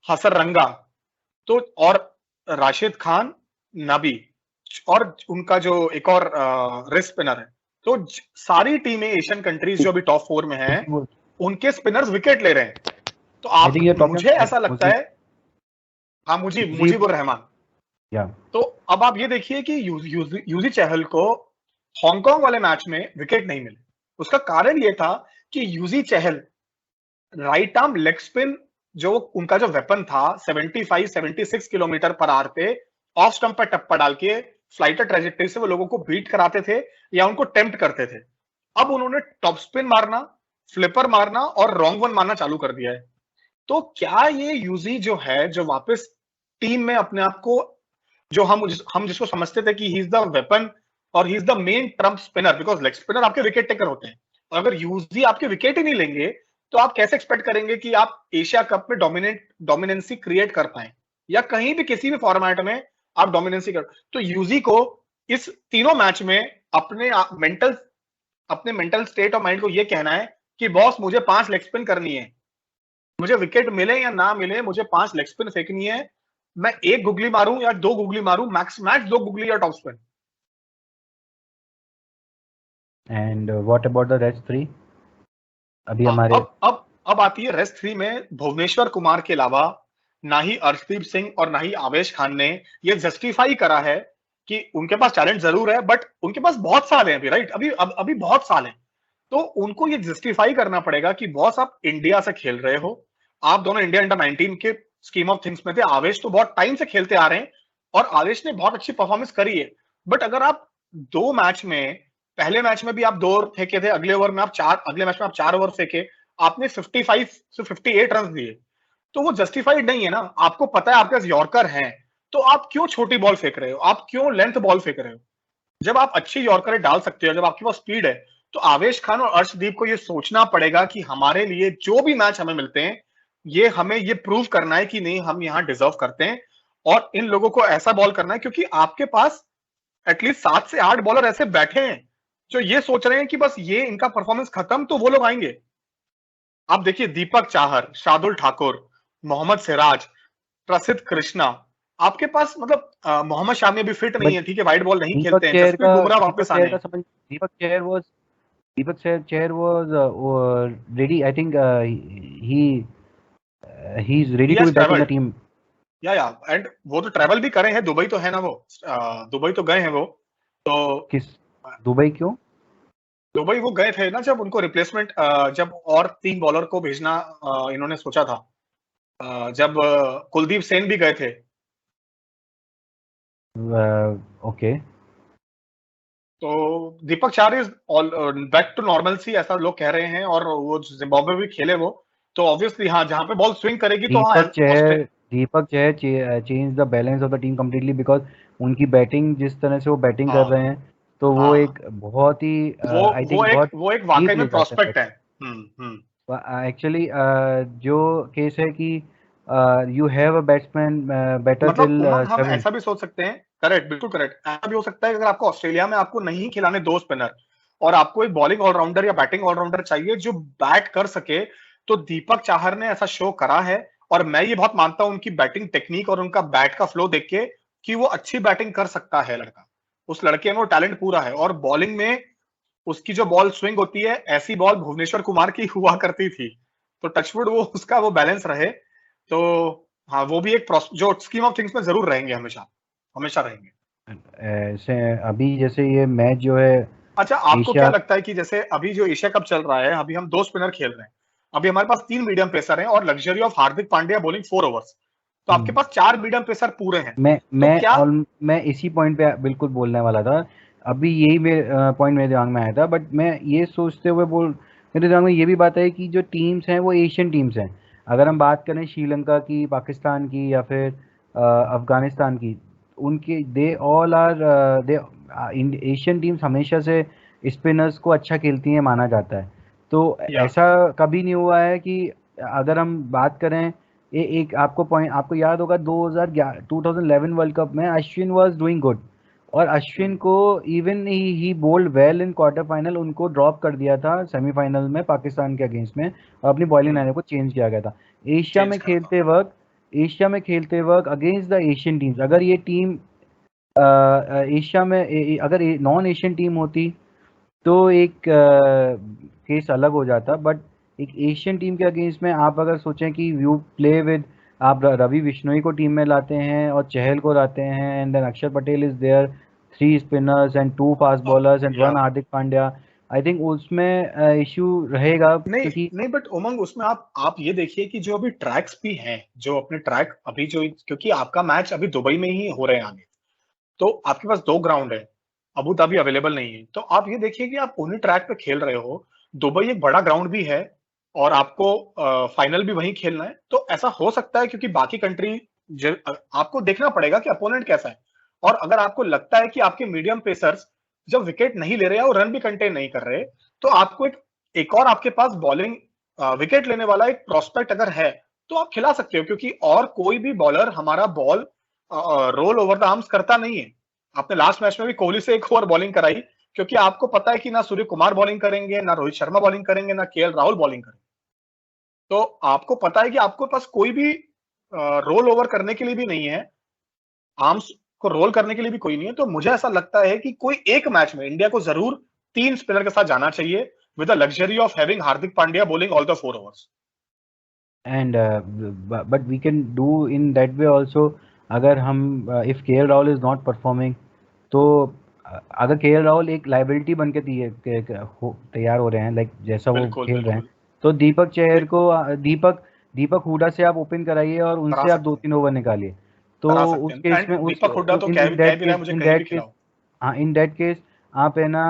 हसन रंगा, तो और राशिद खान, नबी, और उनका जो एक और रिस्ट स्पिनर है। तो सारी टीमें एशियन कंट्रीज जो अभी टॉप 4 में हैं, उनके स्पिनर्स विकेट ले रहे हैं। तो आप, मुझे ऐसा लगता है, हाँ, मुजीबुर रहमान, तो अब आप ये देखिए कि यूजी चहल को हांगकांग वाले मैच में विकेट नहीं मिले। उसका कारण ये था कि यूजी चहल राइट आर्म लेग स्पिन, जो उनका जो वेपन था, 75-76 किलोमीटर पर आवर पे ऑफ स्टंप पर टप्पा डाल के फ्लाइटर ट्रेजेक्टरी से वो लोगों को बीट कराते थे या उनको टेम्प्ट करते थे। अब उन्होंने टॉप स्पिन मारना, फ्लिपर मारना और रॉन्ग वन मारना चालू कर दिया है। तो क्या ये यूजी जो है, जो वापस टीम में अपने आप को, जो हम जिसको समझते थे कि ही इज द वेपन और ही is the main Trump spinner, because leg spinner आपके विकेट टेकर होते हैं, और अगर यूजी आपके विकेट ही नहीं लेंगे तो आप कैसे एक्सपेक्ट करेंगे कि आप एशिया कप में डोमिनेंसी क्रिएट कर पाए, या कहीं भी किसी भी फॉर्मेट में आप डोमिनेंसी कर। तो यूजी को इस तीनों मैच में अपने मेंटल स्टेट ऑफ माइंड को ये कहना है कि बॉस, मुझे 5 लेग स्पिन करनी है, मुझे विकेट मिले या ना मिले, मुझे 5 लेग स्पिन फेंकनी है, मैं 1 गुगली मारूं या 2 गुगली मारूं, मैक्स 2 गुगली या top spin. And what about the rest 3? अभी हमारे अब आती है रेस्ट 3 में भुवनेश्वर कुमार के अलावा ना ही अर्शदीप सिंह और ना ही आवेश खान ने ये जस्टिफाई करा है कि उनके पास टैलेंट जरूर है, बट उनके पास बहुत साल है अभी, राइट, अभी बहुत साल है। तो उनको ये जस्टिफाई करना पड़ेगा कि बॉस, आप इंडिया से खेल रहे हो, आप दोनों इंडिया अंडर 19 के स्कीम ऑफ थिंग्स में थे, आवेश तो बहुत टाइम से खेलते आ रहे हैं और आवेश ने बहुत अच्छी परफॉर्मेंस करी है, बट अगर आप 2 मैच में, पहले मैच में भी आप 2 ओवर फेंके थे, अगले ओवर में आप 4, अगले मैच में आप 4 ओवर फेंके, आपने 55 से 58 रन दिए, तो वो जस्टिफाइड नहीं है ना। आपको पता है आपके पास यॉर्कर हैं, तो आप क्यों छोटी बॉल फेंक रहे हो, आप क्यों लेंथ बॉल फेंक रहे हो? जब आप अच्छी यॉर्कर डाल सकते हो, जब आपके पास स्पीड है, तो आवेश खान और अर्शदीप को ये सोचना पड़ेगा कि हमारे लिए जो भी मैच हमें मिलते हैं, ये हमें ये प्रूव करना है कि नहीं, हम यहाँ डिजर्व करते हैं, और इन लोगों को ऐसा बॉल करना है, क्योंकि आपके पास एटलीस्ट 7 से 8 बॉलर ऐसे बैठे हैं जो ये सोच रहे हैं कि बस ये इनका परफॉर्मेंस खत्म तो वो लोग आएंगे। आप देखिए, दीपक चाहर, शार्दुल ठाकुर, मोहम्मद सिराज, प्रसिद्ध कृष्णा, आपके पास, मतलब मोहम्मद शामी अभी फिट नहीं है, ठीक है, वाइड बॉल नहीं खेलते हैं, जसप्रीत बुमराह वापस आने हैं। Deepak Chahar was ready. I think he's ready to be back in the team. या एंड वो तो ट्रैवल भी करे हैं, दुबई तो है ना, वो दुबई तो गए हैं वो। तो किस दुबई क्यों? दुबई वो गए थे ना, जब उनको रिप्लेसमेंट, जब और 3 बॉलर को भेजना इन्होंने सोचा था, जब कुलदीप सेन भी गए थे। ओके, तो Deepak Chahar is back to normalcy, ऐसा लोग कह रहे हैं, और वो जिम्बाब्वे भी खेले वो, तो ऑब्वियसली हाँ, जहां पे बॉल स्विंग करेगी तो Deepak Chahar change the balance of the team completely, because उनकी बैटिंग, जिस तरह से वो बैटिंग कर रहे हैं, तो वो एक बहुत ही आई थिंक वो एक वाकई में प्रोस्पेक्ट है। एक्चुअली जो केस है कि you have a batsman better than, हम ऐसा भी सोच सकते हैं, करेक्ट, बिल्कुल करेक्ट, ऐसा भी हो सकता है अगर आपको ऑस्ट्रेलिया में आपको नहीं खिलाने 2 स्पिनर और आपको एक बॉलिंग ऑलराउंडर या बैटिंग ऑलराउंडर चाहिए जो बैट कर सके, तो दीपक चाहर ने ऐसा शो करा है, और मैं ये बहुत मानता हूं उनकी बैटिंग टेक्निक और उनका बैट का फ्लो देख के, कि वो अच्छी बैटिंग कर सकता है लड़का, उस लड़के में वो टैलेंट पूरा है। और बॉलिंग में उसकी जो बॉल स्विंग होती है, ऐसी बॉल भुवनेश्वर कुमार की हुआ करती थी। तो टचवुड वो उसका वो बैलेंस रहे। तो हाँ, वो भी एक जो स्कीम ऑफ थिंग्स में जरूर रहेंगे, हमेशा हमेशा रहेंगे। ऐसे अभी जैसे ये मैच जो है अच्छा, आपको क्या एशिया, लगता है कि जैसे अभी जो एशिया कप चल रहा है, अभी हम 2 स्पिनर खेल रहे हैं, अभी हमारे पास 3 मीडियम पेसर हैं और luxury of Hardik Pandya bowling 4 overs, तो आपके पास 4 मीडियम पेसर पूरे हैं। तो क्या मैं इसी पॉइंट पे बिल्कुल बोलने वाला था। अभी यही पॉइंट मेरे दिमाग में आया था, बट मैं ये सोचते हुए मेरे दिमाग में ये भी बात है कि जो टीम्स हैं वो एशियन टीम्स हैं। अगर हम बात करें श्रीलंका की, पाकिस्तान की या फिर अफगानिस्तान की, उनके they all are they Asian teams हमेशा से स्पिनर्स को अच्छा खेलती हैं माना जाता है। तो या ऐसा कभी नहीं हुआ है कि अगर हम बात करें एक आपको याद होगा 2011 वर्ल्ड कप में अश्विन वाज डूइंग गुड, और अश्विन को even he bowled well in quarter final, उनको ड्रॉप कर दिया था सेमीफाइनल में पाकिस्तान के अगेंस्ट में, और अपनी बॉलिंग लाइनअप को चेंज किया गया था। एशिया चेंज में करा था। खेलते वक्त अगेंस्ट द एशियन टीम्स, अगर ये टीम एशिया में अगर नॉन एशियन टीम होती तो एक केस अलग हो जाता, बट एक एशियन टीम के अगेंस्ट में आप अगर सोचें कि यू प्ले विद, आप रवि बिश्नोई को टीम में लाते हैं और चहल को लाते हैं, and then Axar Patel is there, 3 spinners and 2 fast bowlers and या 1 हार्दिक पांड्या, आई थिंक उसमें इश्यू रहेगा नहीं क्योंकि नहीं, बट उमंग, उसमें आप ये देखिए कि जो अभी ट्रैक्स भी हैं, जो अपने ट्रैक अभी जो, क्योंकि आपका मैच अभी दुबई में ही हो रहे हैं आगे, तो आपके पास 2 ग्राउंड है, अबू धाबी अवेलेबल नहीं है। तो आप ये देखिए कि आप उन्हीं ट्रैक पे खेल रहे हो, दुबई एक बड़ा ग्राउंड भी है और आपको फाइनल भी वहीं खेलना है। तो ऐसा हो सकता है, क्योंकि बाकी कंट्री आपको देखना पड़ेगा कि अपोनेंट कैसा है। और अगर आपको लगता है कि आपके मीडियम पेसर्स जब विकेट नहीं ले रहे हैं और रन भी कंटेन नहीं कर रहे, तो आपको एक और आपके पास बॉलिंग विकेट लेने वाला एक प्रोस्पेक्ट अगर है, तो आप खिला सकते हो, क्योंकि और कोई भी बॉलर हमारा ball roll over the arms करता नहीं है। आपने लास्ट मैच में भी कोहली से एक ओवर बॉलिंग कराई, क्योंकि आपको पता है कि ना सूर्य कुमार बॉलिंग करेंगे, ना रोहित शर्मा बॉलिंग करेंगे, ना केएल राहुल बॉलिंग करेंगे। तो आपको पता है कि आपके पास कोई भी रोल ओवर करने के लिए भी नहीं है, आर्म्स को रोल करने के लिए भी कोई नहीं है। तो मुझे ऐसा लगता है कि कोई एक मैच में इंडिया को जरूर 3 स्पिनर के साथ जाना चाहिए, with the luxury of having Hardik Pandya bowling all the 4 overs. And but we can do in that way also. अगर हम if K L Rahul is not performing, तो अगर के एल राहुल एक लाइबिलिटी बन के तैयार हो रहे हैं, लाइक जैसा वो बिल्कुल खेल रहे हैं, बिल्कुल। तो दीपक चहर को दीपक हुडा से आप ओपन कराइए और करा उनसे आप सकते हैं, 2-3 ओवर निकालिए। तो करा सकते उस हैं। केस एंड में उस दीपक हुड्डा तो कह कह भी रहा है मुझे कहीं भी खिलाओ। हाँ, इन दैट केस आप है ना,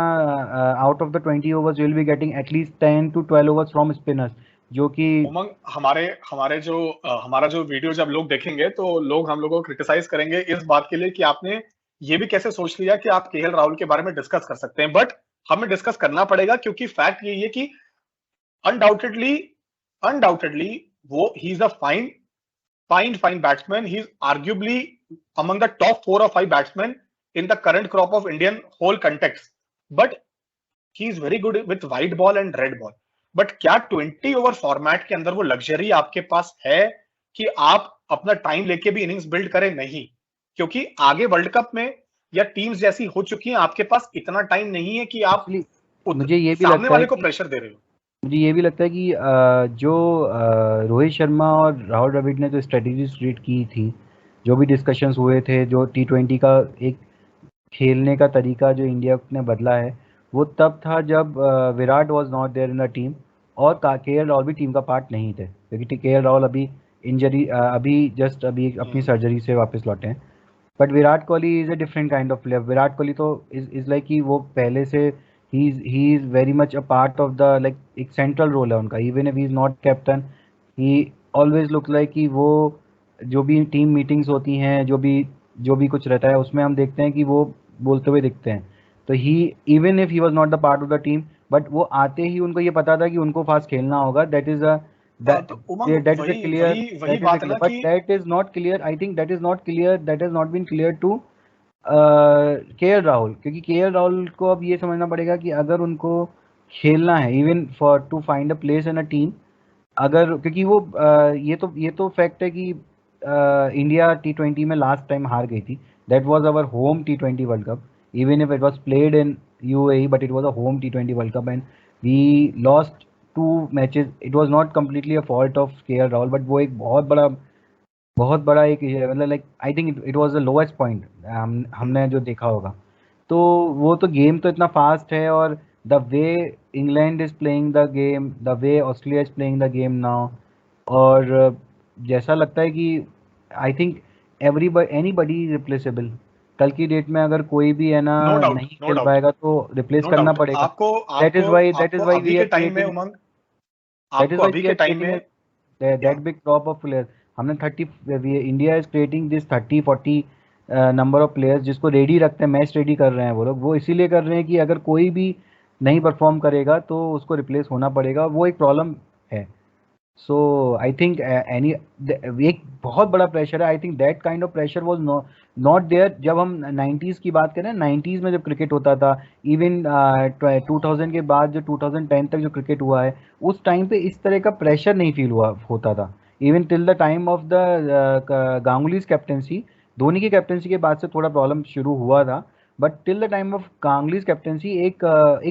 out of the 20 overs you will be getting at least 10 to 12 overs from spinners, जो कि उमंग, हमारे हमारे जो हमारा जो वीडियो जब लोग देखेंगे, तो लोग हम लोगों को क्रिटिसाइज करेंगे इस बात के लिए कि आपने ये भी कैसे सोच लिया कि आप केएल राहुल के बारे में डिस्कस कर सकते हैं। बट हमें डिस्कस करना पड़ेगा, क्योंकि फैक्ट यही है कि अनडाउटेडली अनडाउटेडली वो he is a fine batsman. He is arguably among the top 4 or 5 batsman in the current crop of Indian whole context. But he is very good with white ball and red ball. But क्या 20 over format के अंदर वो luxury आपके पास है कि आप अपना time लेके भी इनिंग्स बिल्ड करें? नहीं, क्योंकि आगे वर्ल्ड कप में या टीम्स जैसी हो चुकी हैं, आपके पास इतना टाइम नहीं है कि आप एक्चुअली मुझे ये भी सामने लगता है वाले को कि प्रेशर दे रहे हो। जो रोहित शर्मा और राहुल द्रविड़ ने जो स्ट्रेटेजी क्रिएट की थी, जो भी डिस्कशंस हुए थे, जो T20 का एक खेलने का तरीका जो इंडिया ने बदला है, वो तब था जब Virat was not there in the team, और के एल राहुल भी टीम का पार्ट नहीं थे, क्योंकि के एल राहुल अभी अपनी सर्जरी से वापस लौटे हैं। But Virat Kohli is a different kind of player. Virat Kohli तो इज लाइक कि वो पहले से ही is very much a part of the, like एक सेंट्रल रोल है उनका, even if he is not captain, he always look like कि वो जो भी टीम मीटिंग्स होती हैं, जो भी कुछ रहता है उसमें हम देखते हैं कि वो बोलते हुए दिखते हैं। तो he, even if he was not the part of the team, but वो आते ही उनको ये पता था कि उनको फास्ट खेलना होगा। दैट इज अ तो उमंग, वही वही वही बात है ना बट कि that is not clear, I think that is not been clear to K L Rahul, क्योंकि के एल राहुल को अब ये समझना पड़ेगा कि अगर उनको खेलना है, even for to find a place in a team, अगर क्योंकि ये तो फैक्ट है कि इंडिया T20 में लास्ट टाइम हार गई थी, That was our home T20 World Cup. Even if it was played in UAE, but it was a home T20 World Cup, and we lost 2 matches. It was not completely a fault of KL Rahul, but वो एक बहुत बड़ा एक मतलब like I think it was the lowest point हमने जो देखा होगा. तो वो तो गेम तो इतना फास्ट है, और the way England is playing the game, the way Australia is playing the game now, और जैसा लगता है कि I think anybody is replaceable. कल की डेट में अगर कोई भी है ना No doubt, नहीं no खेल doubt. पाएगा तो रिप्लेस No करना doubt. पड़ेगा. आपको That is आपको why आपको we अभी are के टाइम में creating. उमंग, That is आपको why अभी we के are टाइम creating में that yeah, big crop of players. हमने 30 India is creating this 30-40 number of players जिसको रेडी रखते हैं, मैच रेडी कर रहे हैं वो लोग. वो इसीलिए कर रहे हैं कि अगर कोई भी नहीं परफॉर्म करेगा तो उसको रिप्लेस होना पड़ेगा. वो एक प्रॉब्लम है. सो आई थिंक एक बहुत बड़ा प्रेशर है. I think that kind of pressure was not there जब हम 90s की बात करें. 90s में जब क्रिकेट होता था, इवन 2000 के बाद जो 2010 तक जो क्रिकेट हुआ है, उस टाइम पे इस तरह का प्रेशर नहीं फील होता था. Even till the time of the Ganguly's captaincy. Dhoni की कैप्टेंसी के बाद से थोड़ा प्रॉब्लम शुरू हुआ था, but till the time of Ganguly's captaincy एक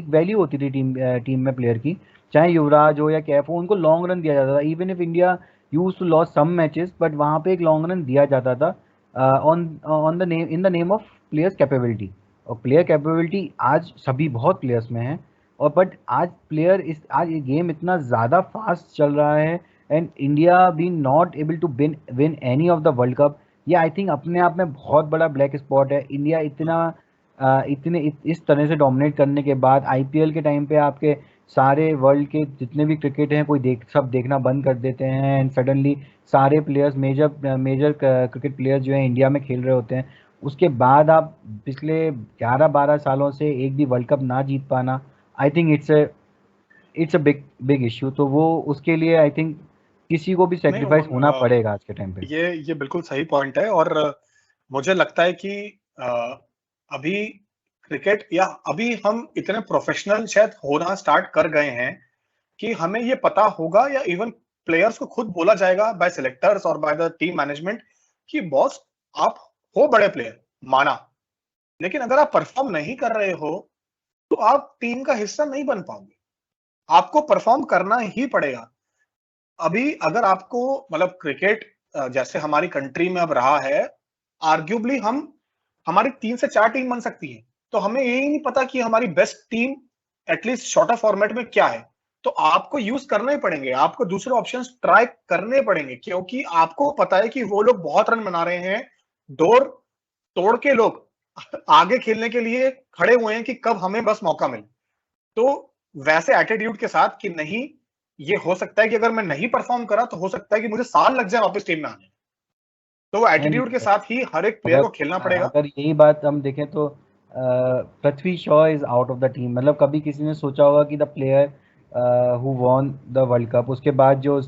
वैल्यू होती थी टीम में प्लेयर की. चाहे युवराज हो या कैफ हो, उनको लॉन्ग रन दिया जाता था. Even if India use to loss some matches, but वहाँ पे एक लॉन्ग रन दिया जाता था on the name, in the name of players capability. और प्लेयर कैपेबिलिटी आज सभी बहुत प्लेयर्स में है, और बट आज ये गेम इतना ज़्यादा फास्ट चल रहा है, and India be not able to win any of the world cup. ये आई थिंक अपने आप में बहुत बड़ा ब्लैक स्पॉट है. इंडिया इस तरह से डोमिनेट करने के बाद आईपीएल के टाइम पे आपके सारे वर्ल्ड के जितने भी क्रिकेट हैं सब देखना बंद कर देते हैं, एंड सडनली सारे प्लेयर्स मेजर क्रिकेट प्लेयर्स जो हैं इंडिया में खेल रहे होते हैं. उसके बाद आप पिछले 11-12 सालों से एक भी वर्ल्ड कप ना जीत पाना, I think it's a big issue. तो वो उसके लिए आई थिंक किसी को भी सेक्रीफाइस होना पड़ेगा आज के टाइम पे. ये बिल्कुल सही पॉइंट है. और मुझे लगता है कि अभी क्रिकेट, या अभी हम इतने प्रोफेशनल शायद होना स्टार्ट कर गए हैं कि हमें ये पता होगा, या इवन प्लेयर्स को खुद बोला जाएगा बाय सिलेक्टर्स और बाय द टीम मैनेजमेंट कि बॉस आप हो बड़े प्लेयर, माना, लेकिन अगर आप परफॉर्म नहीं कर रहे हो तो आप टीम का हिस्सा नहीं बन पाओगे. आपको परफॉर्म करना ही पड़ेगा. अभी अगर आपको मतलब क्रिकेट जैसे हमारी कंट्री में अब रहा है, आर्ग्यूबली हमारी 3 से 4 टीम बन सकती है, तो हमें यही नहीं पता कि हमारी best team at least shorter format में क्या है. तो आपको यूज करने ही पड़ेंगे, आपको दूसरे ऑप्शंस ट्राई करने पड़ेंगे, क्योंकि आपको पता है कि वो लोग बहुत रन बना रहे हैं. डोर तोड़ के लोग आगे खेलने के लिए खड़े हुए हैं कि कब हमें बस मौका मिले. तो वैसे एटीट्यूड के साथ कि नहीं, ये हो सकता है कि अगर मैं नहीं परफॉर्म करा तो हो सकता है कि मुझे साल लग जाए वापस टीम में आने. तो वो एटीट्यूड के साथ ही हर एक प्लेयर को खेलना पड़ेगा. अगर यही बात हम देखें तो Prithvi Shaw is out of the team. मतलब कभी किसी ने सोचा होगा कि the player who won the world cup, उसके बाद जो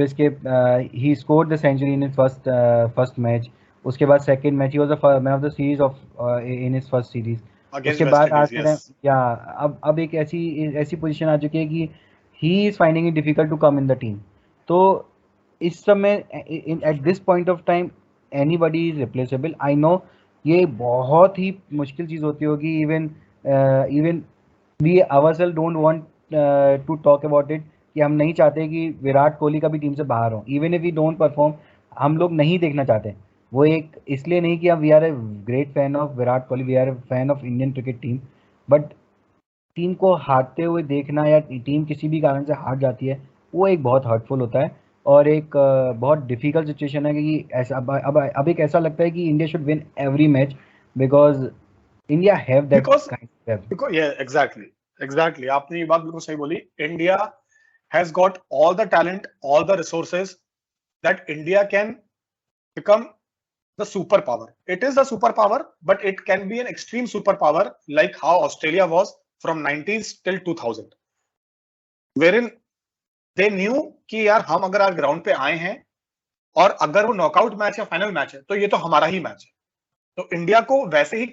इसके he scored the century in first match, उसके बाद second match he was the man of the series of in his first series. उसके बाद आज के टाइम या अब एक ऐसी पोजीशन आ चुकी है कि he is finding it difficult to come in the team. तो इस समय at this point of time anybody is replaceable. I know ये बहुत ही मुश्किल चीज़ होती होगी. Even we ourself don't want to talk about it कि हम नहीं चाहते कि विराट कोहली का भी टीम से बाहर हो. Even if we don't perform, हम लोग नहीं देखना चाहते. वो एक इसलिए नहीं कि हम we are a great fan of Virat Kohli, we are a fan of Indian cricket team, but team को हारते हुए देखना या टीम किसी भी कारण से हार जाती है, वो एक बहुत हर्टफुल होता है और एक बहुत डिफिकल्ट सिचुएशन है. कि ऐसा अब एक ऐसा लगता है कि India should win every match because India have that kind. Exactly आपने ये बात बिल्कुल सही बोली. India has got all the talent, all the resources that India can become the superpower. It is a superpower, but it can be an extreme superpower, like how Australia was from 90s till 2000, wherein they knew कि यार हम अगर आज ground पे आए हैं और अगर वो नॉकआउट मैच या फाइनल मैच है तो ये तो हमारा ही मैच है. तो इंडिया को वैसे ही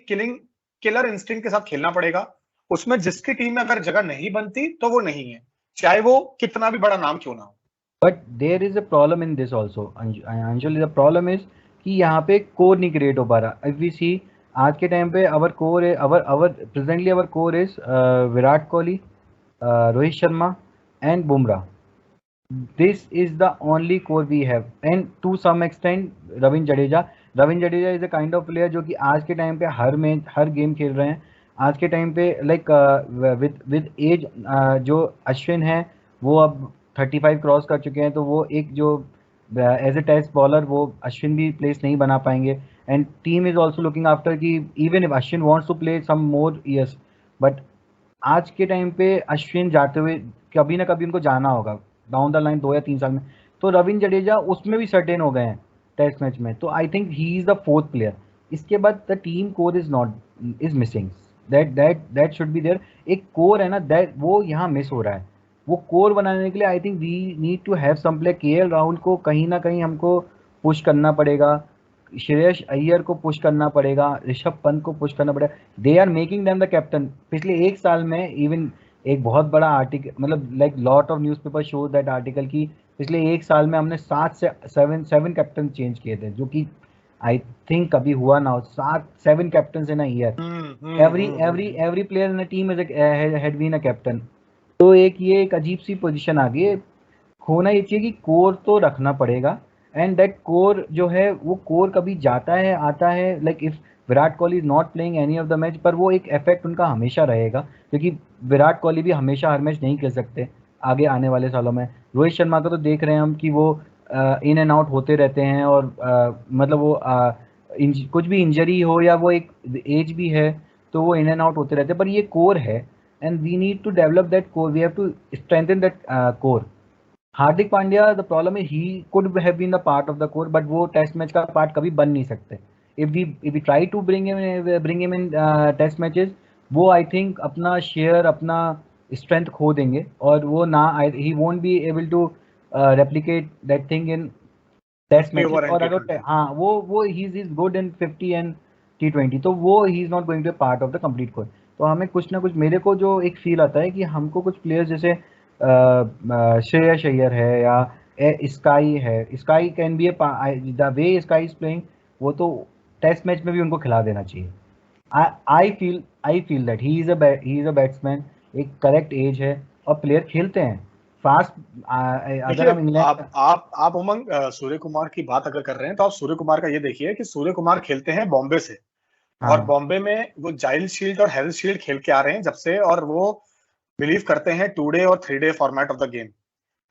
किलर इंस्टिंक्ट के साथ खेलना पड़ेगा. उसमें जिसकी टीम में अगर जगह नहीं बनती तो वो नहीं है, चाहे वो कितना भी बड़ा नाम क्यों ना हो. But there is a problem in this also. Anjali, the problem is कि यहाँ पे कोर नहीं क्रिएट हो पा रहा। इफ वी सी आज के टाइम पे our core our presently our core is Virat Kohli, Rohit Sharma and Bumrah. This is the only core we have, and to some extent Ravindra Jadeja. Ravindra Jadeja is a kind of player जो कि आज के टाइम पे हर मैच हर गेम खेल रहे हैं। आज के टाइम पे लाइक विद एज जो अश्विन है वो अब 35 क्रॉस कर चुके हैं, तो वो एक जो एज ए टेस्ट बॉलर वो अश्विन भी प्लेस नहीं बना पाएंगे। And team is also looking after कि even if Ashwin wants to play some more years, but आज के टाइम पे अश्विन जाते हुए कभी ना कभी उनको जाना होगा डाउन द लाइन 2 या 3 साल में। तो रविंद्र जडेजा उसमें भी सर्टेन हो गए हैं टेस्ट मैच में, तो I think he is the fourth player. इसके बाद the team core is missing, that should be there. एक कोर है ना, दैट वो यहाँ मिस हो रहा है। वो कोर बनाने के लिए I think we need to have some player. KL Rahul को कहीं ना कहीं हमको पुश करना पड़ेगा, श्रेयस अय्यर को पुश करना पड़ेगा, ऋषभ पंत को पुश करना पड़ेगा। They are making them the captain. पिछले एक साल में इवन एक बहुत बड़ा आर्टिकल, मतलब like lot of newspaper show that article की पिछले एक साल में हमने 7 से 7 कैप्टन चेंज किए थे, जो कि आई थिंक कभी हुआ ना हो। 7 captain in a year. Every player in a team had been a captain. तो ये एक अजीब सी पोजीशन आ गई है। होना ये चाहिए कि कोर तो रखना पड़ेगा, एंड दैट कोर जो है वो कोर कभी जाता है आता है। Like if Virat Kohli is not playing any of the match, पर वो एक इफेक्ट उनका हमेशा रहेगा, क्योंकि विराट कोहली भी हमेशा हर मैच नहीं खेल सकते आगे आने वाले सालों में। रोहित शर्मा का तो देख रहे हैं हम कि वो इन एंड आउट होते रहते हैं, और मतलब वो कुछ भी इंजरी हो या वो एक एज भी है तो वो इन एंड आउट होते रहते हैं। पर ये कोर है, and we need to develop that core, we have to strengthen that core. Hardik Pandya, the problem है he could have been the part of the core, but वो टेस्ट मैच का part कभी बन नहीं सकते। If we try to bring him in test matches, वो I think अपना share, अपना स्ट्रेंथ खो देंगे, और वो ना he won't be able to replicate that thing in test matches. और अगर हाँ वो he is good in 50 and T20, तो वो he is not going to part of the complete core. तो हमें कुछ ना कुछ, मेरे को जो एक फील आता है कि हमको कुछ प्लेयर्स जैसे श्रेयस अय्यर है या स्काई है, sky can be the way sky is playing, वो तो टेस्ट मैच में भी उनको खिला देना चाहिए। I feel that he is a batsman, एक करेक्ट एज है और प्लेयर खेलते हैं फास्ट। अगर हम इंग्लैंड आप उमंग सूर्य कुमार की बात अगर कर रहे हैं, तो आप सूर्य कुमार का ये देखिए कि सूर्य कुमार खेलते हैं बॉम्बे से। हाँ। और बॉम्बे में वो जाइल शील्ड और हेरिस शील्ड खेल के आ रहे हैं जब से, और वो बिलीव करते हैं 2 डे और 3 day format of the game.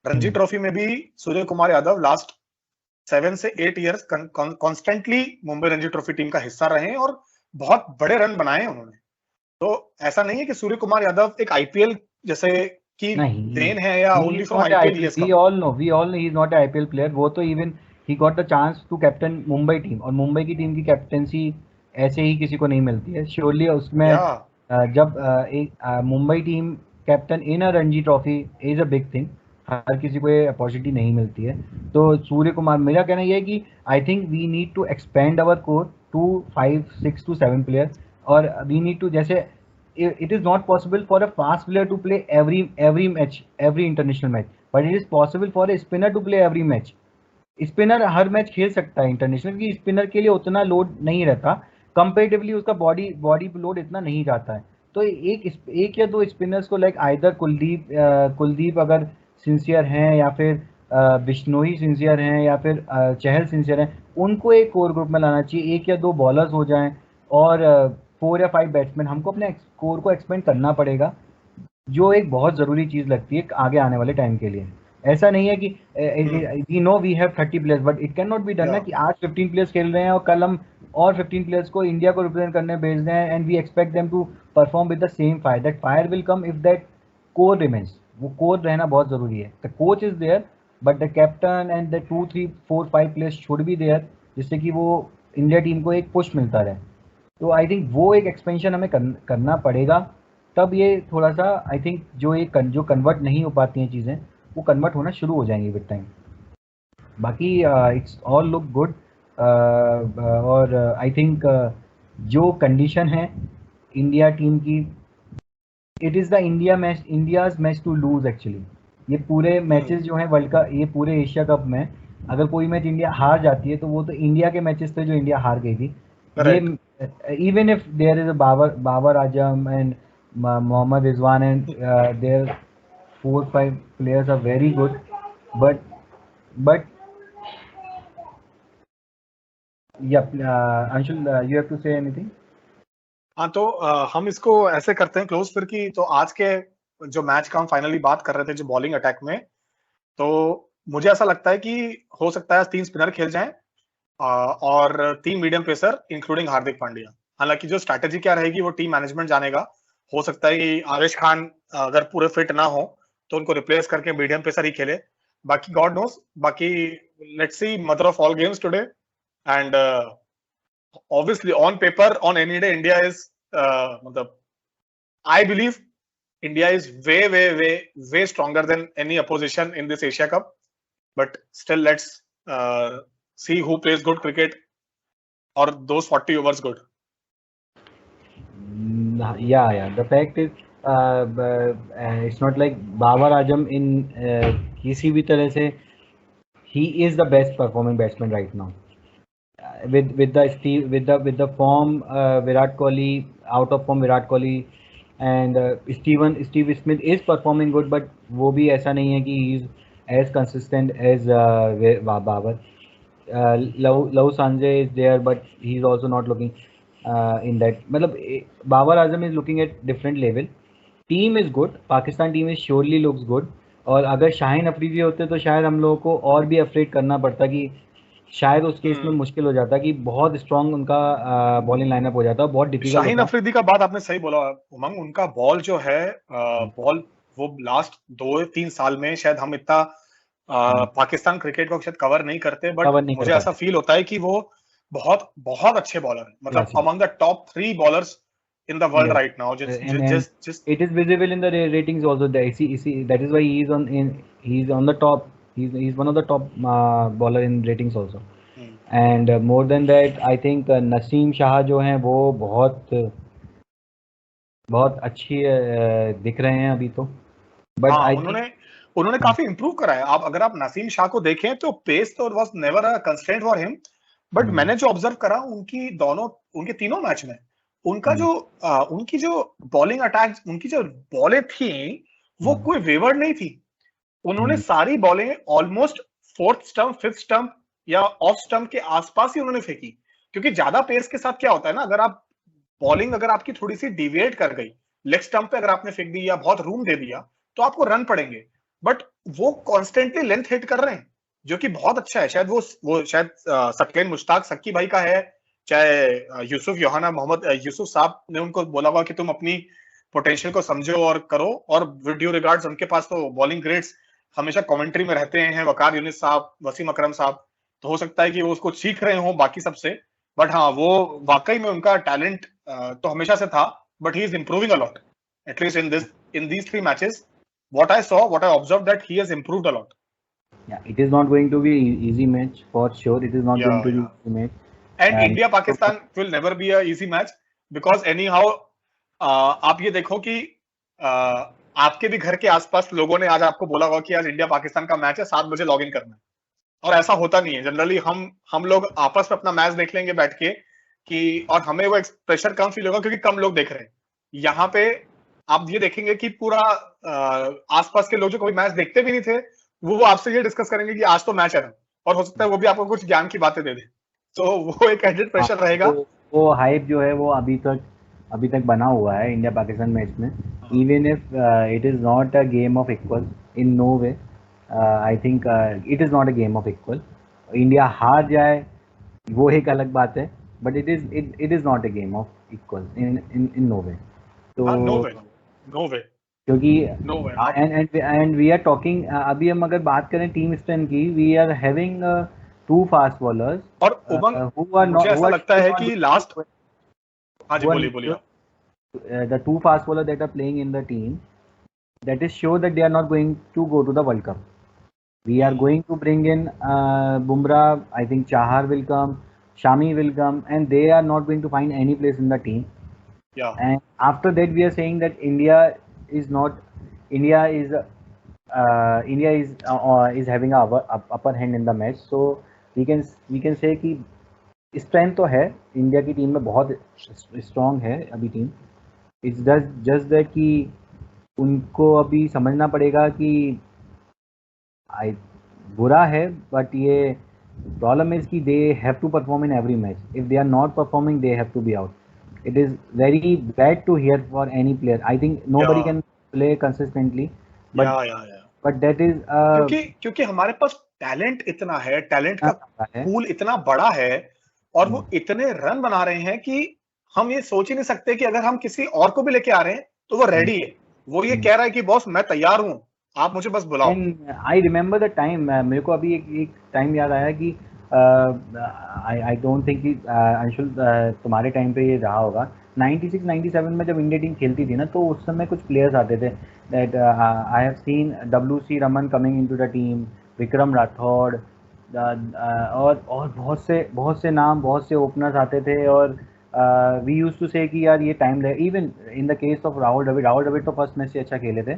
Ranji trophy में भी सूर्य कुमार यादव लास्ट 7 से 8 years constantly Mumbai Ranji trophy team का हिस्सा रहे और बहुत बड़े रन बनाए उन्होंने। तो ऐसा नहीं है कि सूर्य कुमार यादव एक आईपीएल जैसे की देन है या only from IPL. We all know he is not a IPL player. वो तो even he got the chance to captain Mumbai team, और मुंबई की टीम की कैप्टेंसी ऐसे ही किसी को नहीं मिलती है। श्योरली उसमें जब एक Mumbai team captain in a Ranji trophy is a big thing, हर किसी को ये अपॉर्चुनिटी नहीं मिलती है। तो सूर्य कुमार, मेरा कहना यह है कि I think we need to expand our core to 5, 6 to 7 player, और वी नीड टू, जैसे it is not possible for a fast player to play every match, every international match, but it is possible for a spinner to play every match. Spinner her match खेल सकता है international, की spinner के लिए उतना load नहीं रहता, comparatively उसका बॉडी लोड इतना नहीं जाता है। तो एक या दो स्पिनर्स को, लाइक आइदर कुलदीप अगर सिंसियर हैं, या फिर बिश्नोई सिंसियर हैं, या फिर चहल सिंसियर हैं, उनको एक कोर ग्रुप में लाना चाहिए। 1 या 2 बॉलर्स हो जाएं और 4 या 5 बैट्समैन। हमको अपने कोर को एक्सपेंड करना पड़ेगा, जो एक बहुत ज़रूरी चीज़ लगती है आगे आने वाले टाइम के लिए। ऐसा नहीं है कि we know we have 30 players, but it can not be done ना कि आज 15 प्लेयर्स खेल रहे हैं और कल हम और 15 प्लेयर्स को इंडिया को रिप्रेजेंट करने भेज रहे हैं, and we expect them to perform with the same fire. That fire will come if that core remains. वो कोर रहना बहुत ज़रूरी है। The coach is there, but the captain and the 2, 3, 4, 5 players should be there, जिससे कि वो India team को एक पुश मिलता रहे। तो आई थिंक वो एक एक्सपेंशन हमें करना पड़ेगा, तब ये थोड़ा सा आई थिंक जो कन्वर्ट नहीं हो पाती हैं चीज़ें, वो कन्वर्ट होना शुरू हो जाएंगी विद टाइम। बाकी इट्स ऑल लुक गुड, और आई थिंक जो कंडीशन है इंडिया टीम की, it is the India's match to lose actually. ये पूरे मैचेस जो हैं वर्ल्ड का, ये पूरे एशिया कप में अगर कोई मैच इंडिया हार जाती है तो वो तो इंडिया के मैचेस थे जो इंडिया हार गई थी। ये even if there is a Babar Azam and Mohammad Rizwan and there 4-5 players are very good, but yeah, Anshul, you have to say anything? हाँ तो हम इसको ऐसे करते हैं क्लोज फिर की। तो आज के जो मैच का हम फाइनली बात कर रहे थे जो बॉलिंग अटैक में, तो मुझे ऐसा लगता है कि हो सकता है 3 स्पिनर खेल जाएं और 3 medium pacer including Hardik Pandya. हालांकि जो स्ट्रैटेजी क्या रहेगी वो टीम मैनेजमेंट जानेगा। हो सकता है कि आवेश खान अगर पूरे फिट ना हो तो उनको रिप्लेस करके मीडियम पेसर ही खेले। बाकी गॉड नोस, बाकी let's see mother of all games today. And obviously on paper on any day India is I believe India is way stronger than any opposition in this Asia Cup, but still let's see who plays good cricket or those 40 overs good. Yeah, the fact is it's not like Babar Azam in किसी भी तरह से he is the best performing batsman right now. With the form Virat Kohli, out of form Virat Kohli and Steve Smith is performing good, but वो भी ऐसा नहीं है कि he is as consistent as Babar. Love Sanjay is there, but he is also not looking in that. मतलब Babar Azam is looking at different level. Team is good. Pakistan team is surely looks good. और अगर शाहीन अफरीदी होते तो शायद हम लोगों को और भी अफ्रेड करना पड़ता कि शायद उस केस में मुश्किल हो जाता कि बहुत स्ट्रांग उनका बॉलिंग लाइनअप हो जाता, बहुत डिफिकल्ट शाहीन अफरीदी का बात आपने सही बोला उमंग। उनका बॉल जो है बॉल वो लास्ट 2-3 साल में शायद हम इतना पाकिस्तान क्रिकेट को शायद कवर नहीं करते, बट मुझे ऐसा फील होता है कि वो बहुत अच्छे बॉलर हैं। मतलब among the top 3 bowlers in the world right now. Just it is visible in the ratings also. That is why he's on the top. He's one of the top bowler in ratings also. And more than that, I think Naseem Shah जो हैं वो बहुत अच्छी दिख रहे हैं अभी तो। But उन्होंने काफी इम्प्रूव करा है। आप अगर आप नसीम शाह को देखें तो पेस तो was never a constraint for him, but मैंने जो ऑब्जर्व करा उनके तीनों मैच में उनकी जो बॉलिंग अटैक, उनकी जो बॉलें थी वो कोई वेवर्ड नहीं थी। उन्होंने सारी बॉलें almost 4th stump 5th stump या ऑफ स्टंप के आसपास ही उन्होंने फेंकी। क्योंकि ज्यादा पेस के साथ क्या होता है ना, अगर आप बॉलिंग अगर आपकी थोड़ी सी डिविएट कर गई, लेग स्टंप पे अगर आपने फेंक दी या बहुत रूम दे दिया तो आपको रन पड़ेंगे। बट वो कॉन्स्टेंटली लेंथ हिट कर रहे हैं, जो कि बहुत अच्छा है। शायद वो शायद सकलेन मुश्ताक सक्की भाई का है, चाहे यूसुफ योहाना मोहम्मद यूसुफ साहब ने उनको बोला हुआ कि तुम अपनी पोटेंशियल को समझो और करो। और वीडियो रिगार्ड्स उनके पास तो बॉलिंग ग्रेड्स हमेशा कमेंट्री में रहते हैं, वकार यूनिस साहब, वसीम अकरम साहब। तो हो सकता है कि वो उसको सीख रहे हो बाकी सबसे, बट हाँ वो वाकई में उनका टैलेंट तो हमेशा से था, but he is improving a lot at least in these 3 matches. What I observed that he has improved a lot. Yeah, it is not going to be easy match for sure. It is not going to be easy match. And India Pakistan will never be a easy match because anyhow आप ये देखो कि आपके भी घर के आसपास लोगों ने आज आपको बोला होगा कि आज इंडिया पाकिस्तान का मैच है, 7 बजे लॉग इन करना है। और ऐसा होता नहीं है जनरली। हम लोग आपस में अपना मैच देख लेंगे बैठ के कि, और हमें वो प्रेशर कम फील होगा क्योंकि कम लोग देख रहे हैं। यहाँ पे आप ये देखेंगे कि पूरा आसपास के लोग जो कभी मैच देखते भी नहीं थे वो आपसे ये डिस्कस करेंगे कि आज तो मैच है ना, और हो सकता है वो भी आपको कुछ ज्ञान की बातें दे दे। तो वो एक एडेड प्रेशर रहेगा। वो हाइप जो है वो अभी तक बना हुआ है इंडिया पाकिस्तान मैच में। Even if it is not a game of equal in no way, I think it is not a game of equal. India हार जाए वो एक अलग बात है, but it is not a game of equal in no way. तो no वे क्योंकि and we are talking, अभी हम अगर बात करें टीम स्ट्रेंथ की, we are having 2 fast bowlers. और मुझे ऐसा लगता है कि लास्ट बोलिए the 2 fast bowlers that are playing in the team, that is sure that they are not going to go to the World Cup. We are going to bring in Bumrah. I think Chahar will come, Shami will come, and they are not going to find any place in the team. And after that we are saying that India is India is having a upper hand in the match, so we can say कि strength तो है India की team में, बहुत strong है अभी team. It's just that कि उनको अभी समझना पड़ेगा कि बुरा है, बट ये प्रॉब्लम इज कि they have to perform in every match. If they are not performing they have to be out. It is very bad to hear for any player. I think nobody can play consistently, but that is क्योंकि हमारे पास talent इतना है, talent का pool इतना बड़ा है, और वो इतने रन बना रहे हैं कि हम ये सोच ही नहीं सकते कि अगर हम किसी और को भी लेके आ रहे हैं तो वो रेडी है. वो ये कह रहा है कि बॉस मैं तैयार हूँ, आप मुझे बस बुलाओ. आई रिमेम्बर द टाइम, मेरे को अभी एक टाइम याद आया कि आई डोंट थिंक कि अंशुल तुम्हारे टाइम पे ये रहा होगा. 96-97 में जब इंडिया टीम खेलती थी ना, तो उस समय कुछ प्लेयर्स आते थे. That I have seen WC Raman coming into the team, Vikram Rathore, और बहुत से नाम, बहुत से ओपनर्स आते थे. और वी यूज्ड टू से कि यार ये टाइम लगे. Even in the case of Rahul Dravid तो फर्स्ट मैच से अच्छा खेले थे.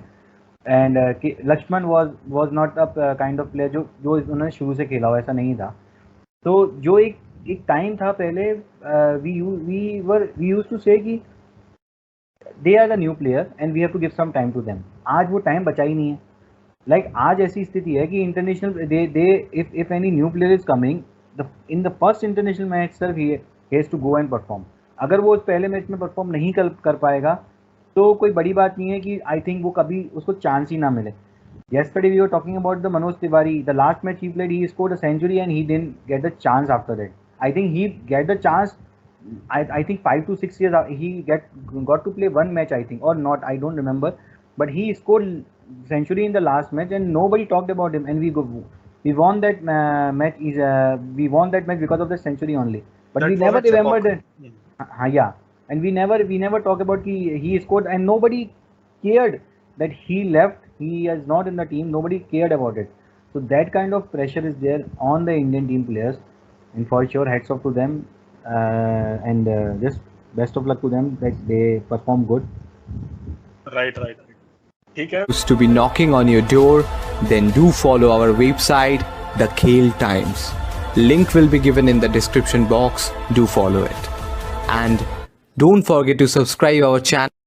And Laxman was not a kind of player जो उन्होंने शुरू से खेला हो, ऐसा नहीं था. तो जो एक टाइम था पहले, वी यूज्ड टू से कि they are the new player and we have to give some time to them. आज वो टाइम बचा ही नहीं है. लाइक आज ऐसी स्थिति है कि international they if any new player is coming in the first international match सिर्फ ही has to go and perform. अगर वो पहले मैच में परफॉर्म नहीं कर पाएगा तो कोई बड़ी बात नहीं है कि आई थिंक वो कभी उसको चांस ही ना मिले. Yesterday we were talking about the Manoj Tiwari. The last match he played, he scored a century and he didn't get the chance after that. I think he get the chance. I think 5 to 6 years he got to play one match, I think, or not. I don't remember. But he scored century in the last match and nobody talked about him. And we won that match. We won that match because of the century only. But we never remembered that. Yeah. And we never talk about he scored and nobody cared that he left. He is not in the team. Nobody cared about it. So that kind of pressure is there on the Indian team players, and for sure hats off to them, and just best of luck to them that they perform good. Right. ठीक है. To be knocking on your door, then do follow our website, The Khel Times. Link will be given in the description box. Do follow it, and don't forget to subscribe our channel.